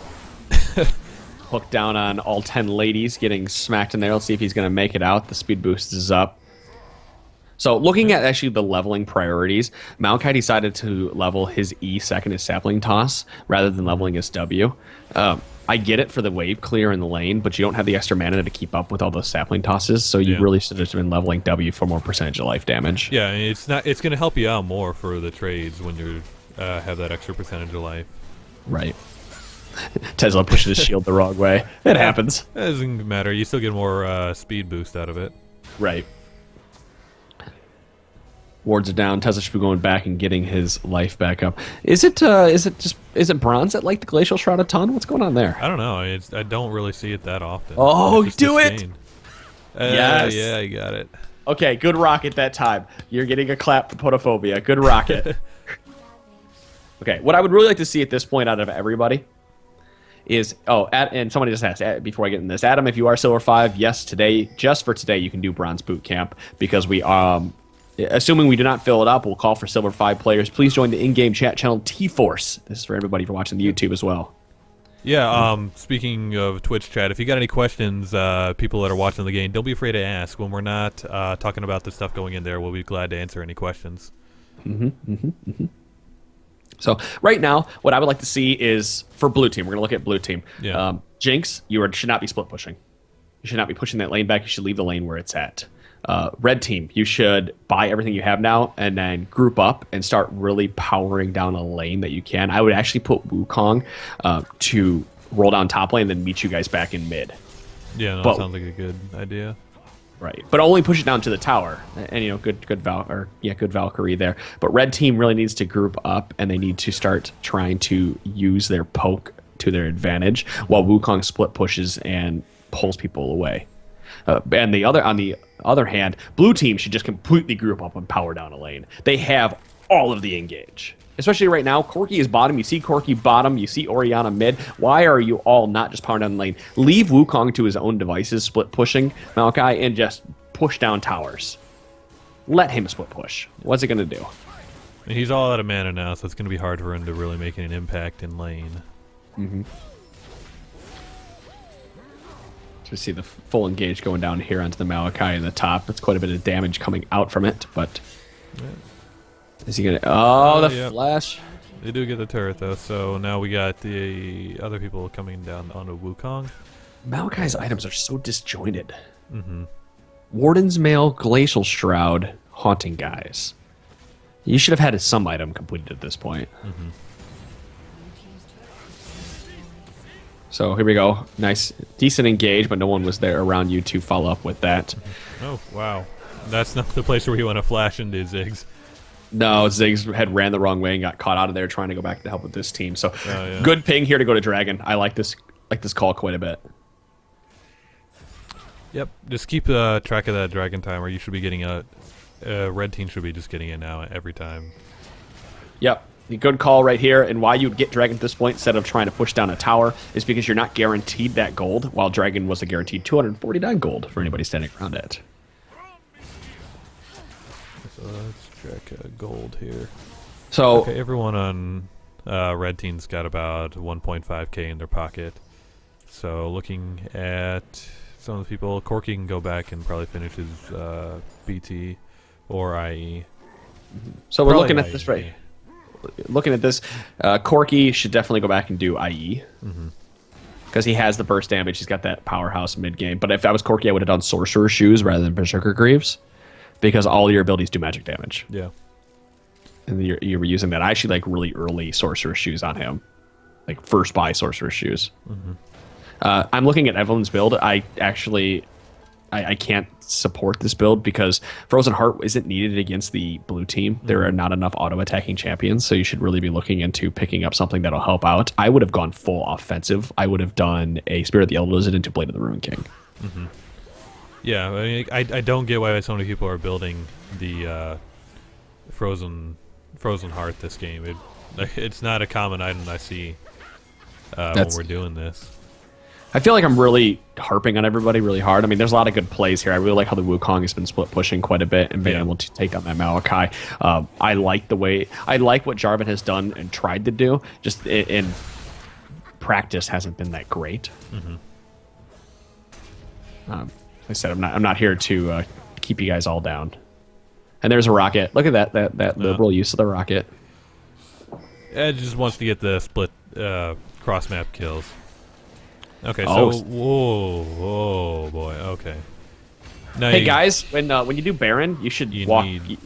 Hook down on all 10 ladies, getting smacked in there. Let's see if he's going to make it out. The speed boost is up. So looking at actually the leveling priorities, Maokai decided to level his E second his sapling toss rather than leveling his W. I get it for the wave clear in the lane, but you don't have the extra mana to keep up with all those sapling tosses, so you really should have been leveling W for more percentage of life damage. Yeah, it's going to help you out more for the trades when you have that extra percentage of life. Right. Tesla pushes his shield the wrong way. It happens. It doesn't matter. You still get more speed boost out of it. Right. Wards are down. Tesla should be going back and getting his life back up. Is it bronze that like the glacial shroud a ton? What's going on there? I don't know. I don't really see it that often. Oh, It's just do it! disdain. Yes. Yeah, you got it. Okay, good rocket that time. You're getting a clap for potophobia. Good rocket. Okay, what I would really like to see at this point out of everybody is and somebody just asked before I get in this, Adam, if you are silver 5, yes, today, just for today, you can do bronze boot camp because we assuming we do not fill it up, we'll call for silver 5 players. Please join the in-game chat channel T-Force. This is for everybody for watching the YouTube as well. Yeah, speaking of Twitch chat, if you got any questions, people that are watching the game, don't be afraid to ask. When we're not talking about the stuff going in there, we'll be glad to answer any questions. So right now, what I would like to see is for blue team. We're going to look at blue team. Yeah. Jinx, should not be split pushing. You should not be pushing that lane back. You should leave the lane where it's at. Red team, you should buy everything you have now and then group up and start really powering down a lane that you can. I would actually put Wukong to roll down top lane and then meet you guys back in mid. Yeah, that sounds like a good idea. Right, but only push it down to the tower, and good Valkyrie there. But red team really needs to group up, and they need to start trying to use their poke to their advantage, while Wukong split pushes and pulls people away. And on the other hand, blue team should just completely group up and power down a lane. They have all of the engage. Especially right now, Corki is bottom. You see Corki bottom. You see Orianna mid. Why are you all not just powering down the lane? Leave Wukong to his own devices, split pushing Maokai, and just push down towers. Let him split push. What's it going to do? And he's all out of mana now, so it's going to be hard for him to really make an impact in lane. To see the full engage going down here onto the Maokai in the top. That's quite a bit of damage coming out from it, but... Yeah. Is he gonna? Oh, the yep. flash! They do get the turret though, so now we got the other people coming down onto Wukong. Maokai's items are so disjointed. Warden's Mail, Glacial Shroud, Haunting Guys. You should have had some item completed at this point. So here we go. Nice, decent engage, but no one was there around you to follow up with that. Oh wow, that's not the place where you want to flash into Ziggs. No, Ziggs had ran the wrong way and got caught out of there trying to go back to help with this team. So good ping here to go to Dragon. I like this call quite a bit. Yep, just keep track of that Dragon timer. You should be getting red team should be just getting it now every time. Yep, the good call right here. And why you would get Dragon at this point instead of trying to push down a tower is because you're not guaranteed that gold, while Dragon was a guaranteed 249 gold for anybody standing around it. So let's check gold here. So okay, everyone on red team's got about 1.5k in their pocket. So looking at some of the people, Corki can go back and probably finish his BT or IE. So we're looking at this right. Looking at this, Corki should definitely go back and do IE. Because he has the burst damage. He's got that powerhouse mid game. But if I was Corki, I would have done Sorcerer Shoes rather than Berserker Greaves. Because all your abilities do magic damage. Yeah. And you were using that. I actually like really early Sorcerer Shoes on him. Like first buy Sorcerer Shoes. I'm looking at Evelyn's build. I can't support this build because Frozen Heart isn't needed against the blue team. There are not enough auto-attacking champions, so you should really be looking into picking up something that'll help out. I would have gone full offensive. I would have done a Spirit of the Elder Lizard into Blade of the Ruin King. Yeah, I mean, I don't get why so many people are building the Frozen Heart this game. It's not a common item I see when we're doing this. I feel like I'm really harping on everybody really hard. I mean, there's a lot of good plays here. I really like how the Wukong has been split pushing quite a bit and being able to take down that Maokai. I like what Jarvan has done and tried to do. Just in practice, hasn't been that great. Like I said, I'm not here to keep you guys all down. And there's a rocket. Look at that liberal use of the rocket. It just wants to get the split cross map kills. Okay, so whoa, boy. Okay. Now hey guys, when you do Baron, you should walk. Need,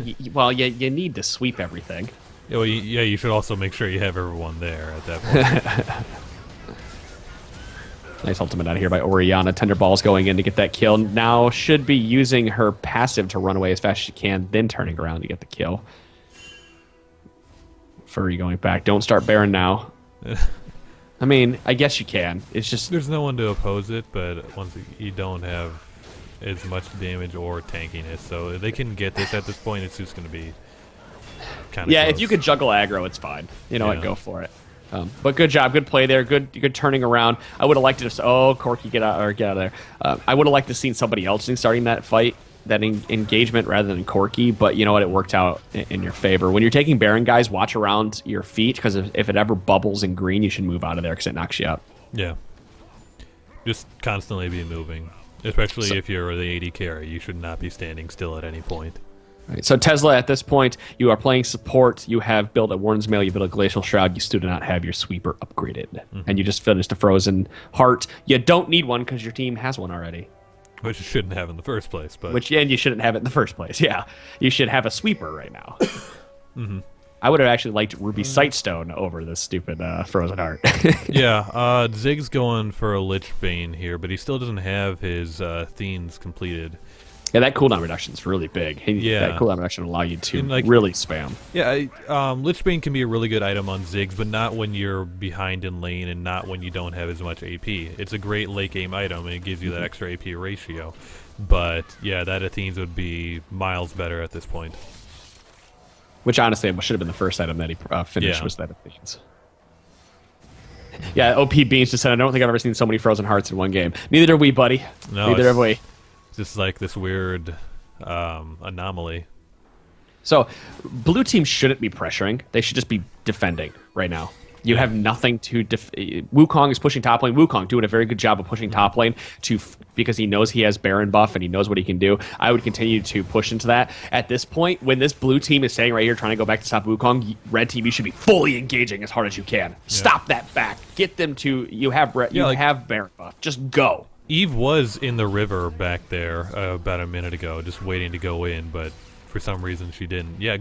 you need to sweep everything. Yeah, well, you should also make sure you have everyone there at that point. Nice ultimate out here by Orianna. Tender Ball's going in to get that kill. Now should be using her passive to run away as fast as she can, then turning around to get the kill. Furry going back. Don't start Baron now. I mean, I guess you can. It's just... There's no one to oppose it, but once you don't have as much damage or tankiness, so they can get this at this point. It's just going to be kind of Yeah, close. if you could juggle aggro, it's fine. You know what? Go for it. But good job, good play there, good turning around. I would have liked to just Corky get out of there. I would have liked to seen somebody else starting that fight, that engagement rather than Corky. But you know what? It worked out in your favor. When you're taking Baron, guys, watch around your feet because if it ever bubbles in green, you should move out of there because it knocks you out. Yeah, just constantly be moving, especially if you're the AD carry. You should not be standing still at any point. Right, so Tesla, at this point, you are playing support. You have built a Warden's Mail. You built a Glacial Shroud. You still do not have your Sweeper upgraded. And you just finished a Frozen Heart. You don't need one because your team has one already. Which you shouldn't have in the first place. But And you shouldn't have it in the first place, yeah. You should have a Sweeper right now. I would have actually liked Ruby Sightstone over this stupid Frozen Heart. yeah, Zig's going for a Lich Bane here, but he still doesn't have his Themes completed. Yeah, that cooldown reduction is really big. Yeah. That cooldown reduction will allow you to And, really spam. Yeah, Lich Bane can be a really good item on Ziggs, but not when you're behind in lane and not when you don't have as much AP. It's a great late game item, and it gives you that extra AP ratio. But, yeah, that Athene's would be miles better at this point. Which, honestly, should have been the first item that he finished, Yeah. was that Athene's. Yeah, OP Beans just said, I don't think I've ever seen so many Frozen Hearts in one game. Neither have we, buddy. No, Neither have we. Just like this weird anomaly. So, blue team shouldn't be pressuring. They should just be defending right now. You have nothing to... Wukong is pushing top lane. Wukong doing a very good job of pushing top lane because he knows he has Baron buff and he knows what he can do. I would continue to push into that. At this point, when this blue team is saying right here, trying to go back to stop Wukong, red team, you should be fully engaging as hard as you can. Stop that back. Get them to... You have Baron buff. Just go. Eve was in the river back there about a minute ago, just waiting to go in, but for some reason she didn't. Yeah,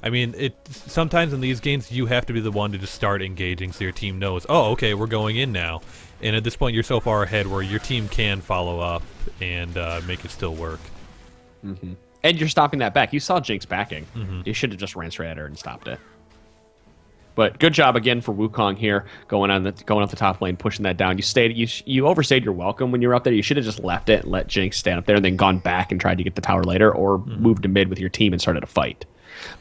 I mean, sometimes in these games you have to be the one to just start engaging so your team knows, oh, okay, we're going in now. And at this point you're so far ahead where your team can follow up and make it still work. Mm-hmm. And you're stopping that back. You saw Jinx backing. You should have just ran straight at her and stopped it. But good job again for Wukong here, going up the top lane, pushing that down. You overstayed your welcome when you were up there. You should have just left it and let Jinx stand up there, and then gone back and tried to get the tower later, or moved to mid with your team and started a fight.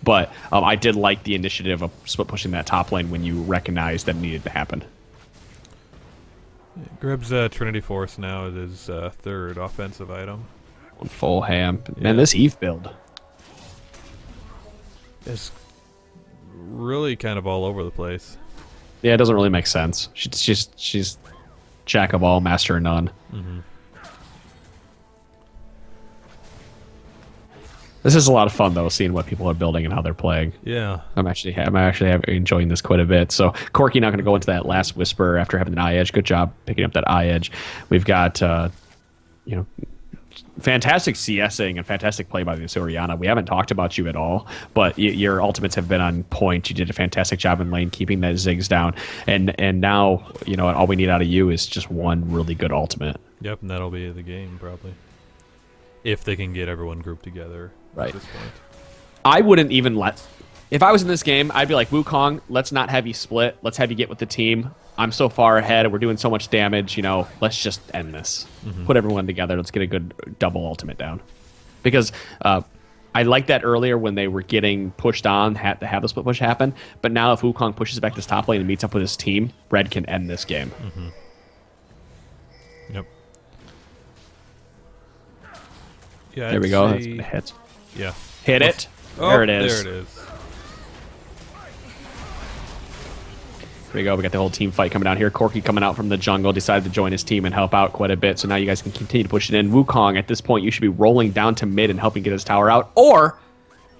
But I did like the initiative of split pushing that top lane when you recognized that it needed to happen. Grib's Trinity Force now is his third offensive item. On full ham. Man, this Eve build. It's really kind of all over the place. Yeah, it doesn't really make sense. She's jack of all, master of none. This is a lot of fun though, seeing what people are building and how they're playing. Yeah, I'm actually enjoying this quite a bit. So Corky not going to go into that last whisper after having an eye edge. Good job picking up that eye edge. We've got fantastic CSing and fantastic play by the Orianna. We haven't talked about you at all, but your ultimates have been on point. You did a fantastic job in lane keeping that Ziggs down, and now all we need out of you is just one really good ultimate. Yep, and that'll be the game probably, if they can get everyone grouped together. Right. At this point. I wouldn't even if I was in this game, I'd be like, Wukong, let's not have you split. Let's have you get with the team. I'm so far ahead. We're doing so much damage. Let's just end this. Put everyone together. Let's get a good double ultimate down. Because I liked that earlier when they were getting pushed on, had to have the split push happen. But now if Wukong pushes back this top lane and meets up with his team, red can end this game. Yep. Yeah. There we go. That's gonna hit. Yeah. Hit it. Oh, there it is. There it is. Here we go. We got the whole team fight coming down here. Corky coming out from the jungle, decided to join his team and help out quite a bit. So now you guys can continue to push it in. Wukong, at this point, you should be rolling down to mid and helping get his tower out. Or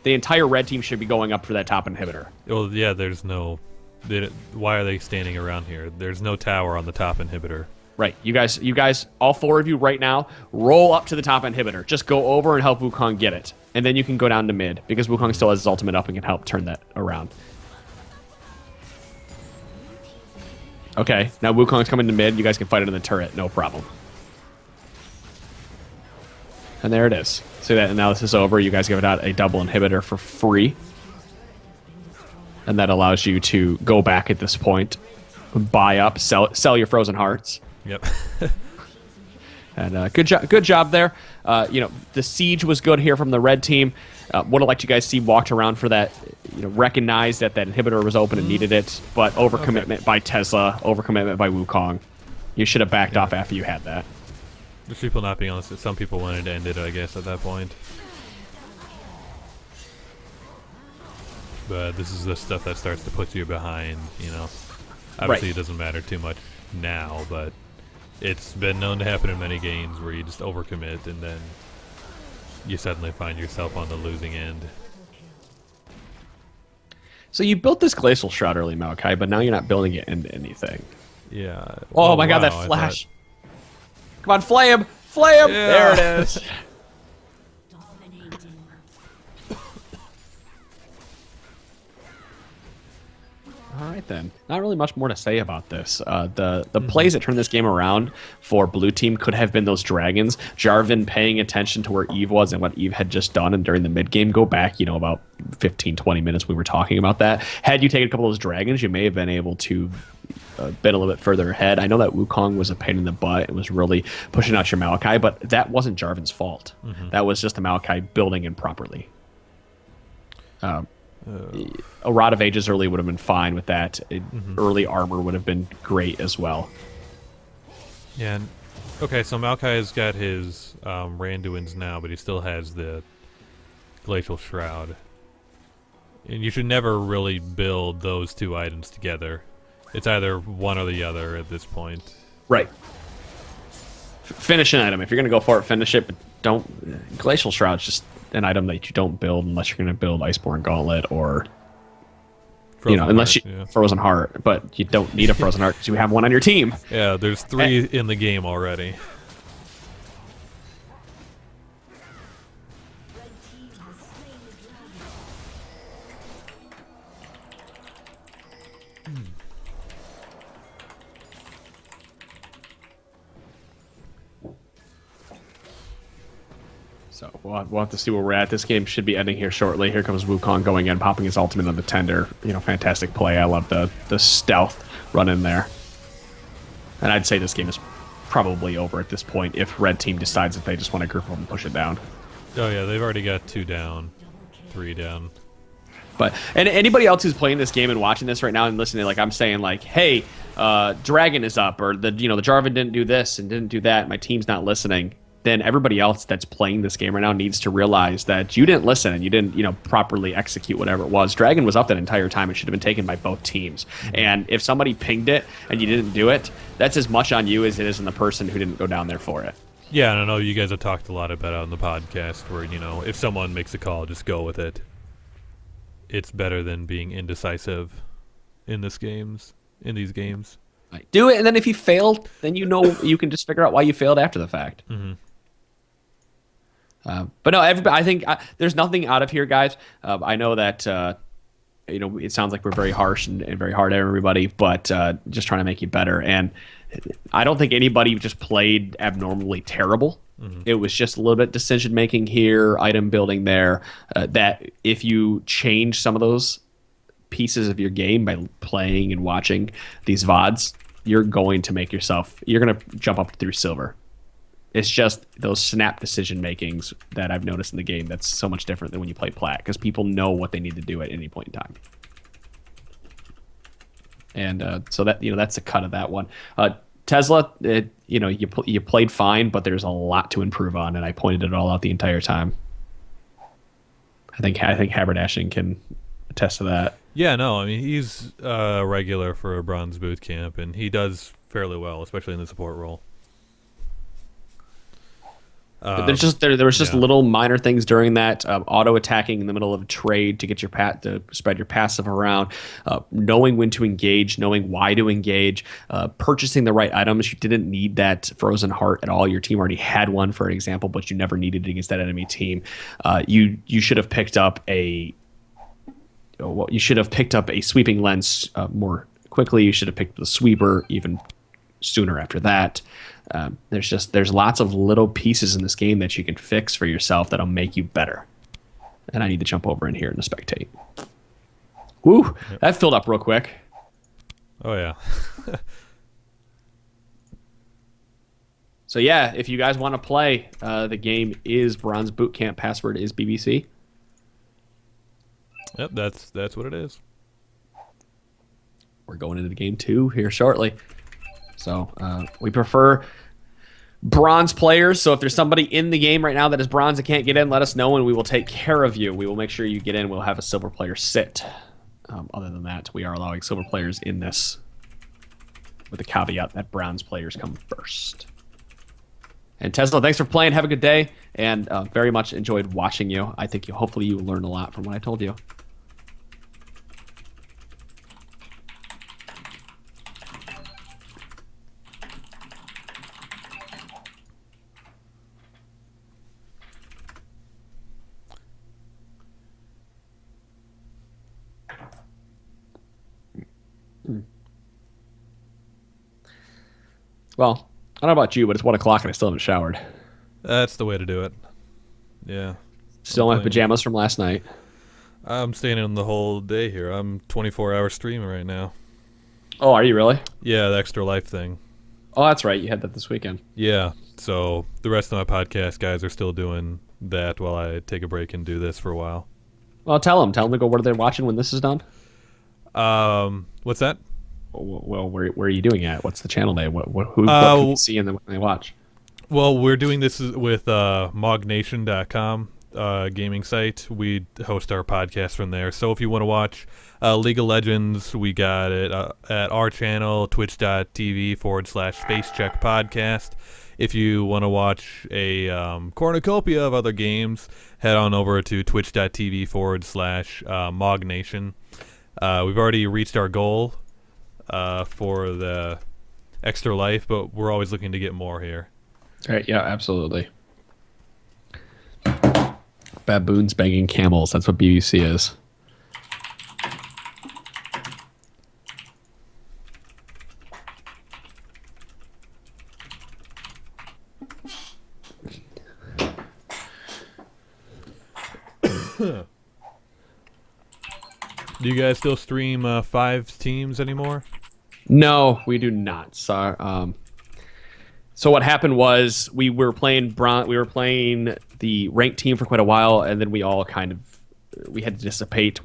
the entire red team should be going up for that top inhibitor. Well, yeah, there's no... why are they standing around here? There's no tower on the top inhibitor. Right. You guys, all four of you right now, roll up to the top inhibitor. Just go over and help Wukong get it. And then you can go down to mid, because Wukong still has his ultimate up and can help turn that around. Okay, now Wukong's coming to mid. You guys can fight it in the turret, no problem. And there it is. See that? And now this is over. You guys give it out a double inhibitor for free. And that allows you to go back at this point, buy up, sell your frozen hearts. Yep. And good job there. The siege was good here from the red team. Would have liked you guys see walked around for that. Recognized that inhibitor was open and needed it, but overcommitment by Tesla, overcommitment by Wukong. You should have backed off after you had that. There's people not being honest. Some people wanted to end it, I guess, at that point. But this is the stuff that starts to put you behind, Obviously, It doesn't matter too much now, but it's been known to happen in many games where you just overcommit and then you suddenly find yourself on the losing end. So you built this Glacial Shroud early, Maokai, but now you're not building it into anything. Yeah. Oh my god, that flash. Come on, flame! Flame! Yeah. There it is. All right, then. Not really much more to say about this. The plays that turned this game around for Blue Team could have been those dragons. Jarvan paying attention to where Eve was and what Eve had just done, and during the mid-game, go back, about 15, 20 minutes we were talking about that. Had you taken a couple of those dragons, you may have been able to been a little bit further ahead. I know that Wukong was a pain in the butt. It was really pushing out your Maokai, but that wasn't Jarvan's fault. That was just the Maokai building improperly. A Rod of Ages early would have been fine with that. Early armor would have been great as well. Yeah. Okay, so Maokai has got his Randuins now, but he still has the Glacial Shroud. And you should never really build those two items together. It's either one or the other at this point. Right. Finish an item. If you're going to go for it, finish it, but don't... Glacial Shroud's just an item that you don't build unless you're going to build Iceborne Gauntlet or... Frozen Heart, but you don't need a Frozen Heart because you have one on your team. Yeah, there's 3 in the game already. So we'll have to see where we're at. This game should be ending here shortly. Here comes Wukong going in, popping his ultimate on the tender. Fantastic play. I love the stealth run in there. And I'd say this game is probably over at this point if red team decides that they just want to group up and push it down. Oh yeah, they've already got 2 down, 3 down. But and anybody else who's playing this game and watching this right now and listening, I'm saying hey, Dragon is up, or the Jarvan didn't do this and didn't do that. My team's not listening. Then everybody else that's playing this game right now needs to realize that you didn't listen and you didn't, properly execute whatever it was. Dragon was up that entire time. It should have been taken by both teams. And if somebody pinged it and you didn't do it, that's as much on you as it is on the person who didn't go down there for it. Yeah, and I know you guys have talked a lot about it on the podcast where, if someone makes a call, just go with it. It's better than being indecisive in these games. Right. Do it, and then if you failed, then you can just figure out why you failed after the fact. But no, everybody. I think there's nothing out of here, guys. I know that it sounds like we're very harsh and very hard on everybody, but just trying to make you better. And I don't think anybody just played abnormally terrible. It was just a little bit decision making here, item building there. That if you change some of those pieces of your game by playing and watching these VODs, you're going to jump up through silver. It's just those snap decision makings that I've noticed in the game that's so much different than when you play Plat, because people know what they need to do at any point in time. And so that that's a cut of that one. Tesla, you played fine, but there's a lot to improve on, and I pointed it all out the entire time. I think Haberdashing can attest to that. Yeah, no, I mean he's a regular for a Bronze Bootcamp, and he does fairly well, especially in the support role. There was just little minor things during that auto attacking in the middle of a trade to get to spread your passive around, knowing when to engage, knowing why to engage, purchasing the right items. You didn't need that Frozen Heart at all. Your team already had one, for an example, but you never needed it against that enemy team. You should have picked up a sweeping lens more quickly. You should have picked the sweeper even sooner after that. There's lots of little pieces in this game that you can fix for yourself that'll make you better. And I need to jump over in here and spectate. Woo! Yep. That filled up real quick. Oh, yeah. So, yeah, if you guys want to play, the game is Bronze Bootcamp. Password is BBC. Yep, that's what it is. We're going into the game 2 here shortly. So, we prefer bronze players. So if there's somebody in the game right now that is bronze and can't get in, let us know and we will take care of you. We will make sure you get in. We'll have a silver player sit. Other than that, we are allowing silver players in this with the caveat that bronze players come first. And Tesla, thanks for playing. Have a good day. And very much enjoyed watching you. I think hopefully you learned a lot from what I told you. Well, I don't know about you, but it's 1 o'clock and I still haven't showered. That's the way to do it. Yeah. Still in my pajamas from last night. I'm staying in the whole day here. I'm 24-hour streaming right now. Oh, are you really? Yeah, the Extra Life thing. Oh, that's right. You had that this weekend. Yeah. So the rest of my podcast guys are still doing that while I take a break and do this for a while. Well, tell them to go where they're watching when this is done. What's that? Well, where are you doing it? What's the channel name? What can you see when they watch? Well, we're doing this with mognation.com, gaming site. We host our podcast from there. So if you want to watch League of Legends, we got it at our channel, twitch.tv/Spacecheck Podcast. If you want to watch a cornucopia of other games, head on over to twitch.tv/Mognation. We've already reached our goal for the Extra Life, but we're always looking to get more here. All right, yeah, absolutely. Baboons banging camels. That's what BBC is. Do you guys still stream 5 teams anymore? No, we do not. So what happened was we were playing the ranked team for quite a while, and then we all we had to dissipate.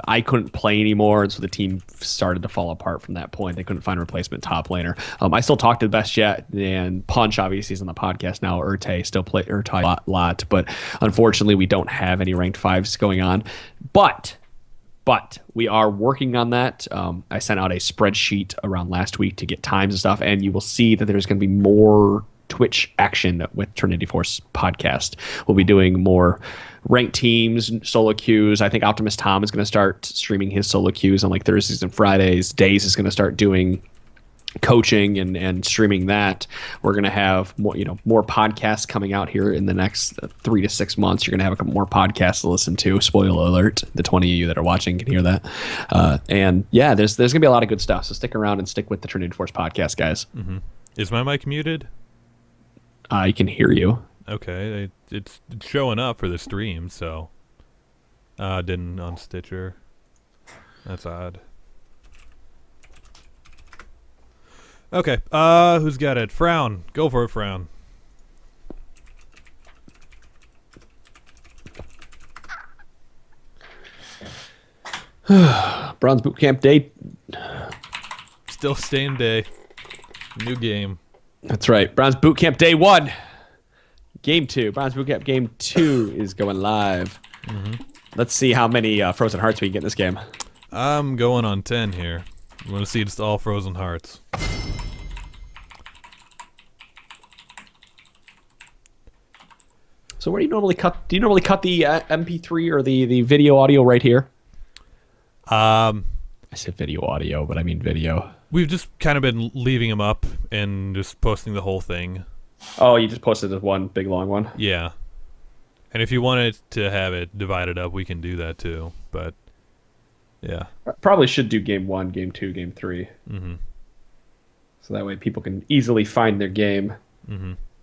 I couldn't play anymore, and so the team started to fall apart from that point. They couldn't find a replacement top laner. I still talk to the best yet, and Punch obviously is on the podcast now. Urte still play Urte a lot, but unfortunately we don't have any ranked 5s going on. But we are working on that. I sent out a spreadsheet around last week to get times and stuff, and you will see that there's going to be more Twitch action with Trinity Force podcast. We'll be doing more ranked teams, solo queues. I think Optimus Tom is going to start streaming his solo queues on like Thursdays and Fridays. Days is going to start doing coaching and streaming that. We're going to have more podcasts coming out here in the next 3 to 6 months. You're going to have a couple more podcasts to listen to. Spoiler alert, the 20 of you that are watching can hear that. And yeah, there's going to be a lot of good stuff. So stick around and stick with the Trinity Force podcast, guys. Mm-hmm. Is my mic muted? I can hear you. Okay, it's showing up for the stream, so didn't on Stitcher. That's odd. Okay, who's got it? Frown. Go for it, Frown. Bronze Bootcamp Day. Still same day. New game. That's right. Bronze Bootcamp Day 1. Game 2. Bronze Bootcamp Game 2 is going live. Mm-hmm. Let's see how many Frozen Hearts we can get in this game. I'm going on 10 here. I'm going to see just all Frozen Hearts. So where do you normally cut? Do you normally cut the MP3 or the video audio right here? I said video audio, but I mean video. We've just kind of been leaving them up and just posting the whole thing. Oh, you just posted this one big long one? Yeah. And if you wanted to have it divided up, we can do that too. But Yeah. Probably should do game 1, game 2, game 3. Mm-hmm. So that way people can easily find their game. Mm-hmm.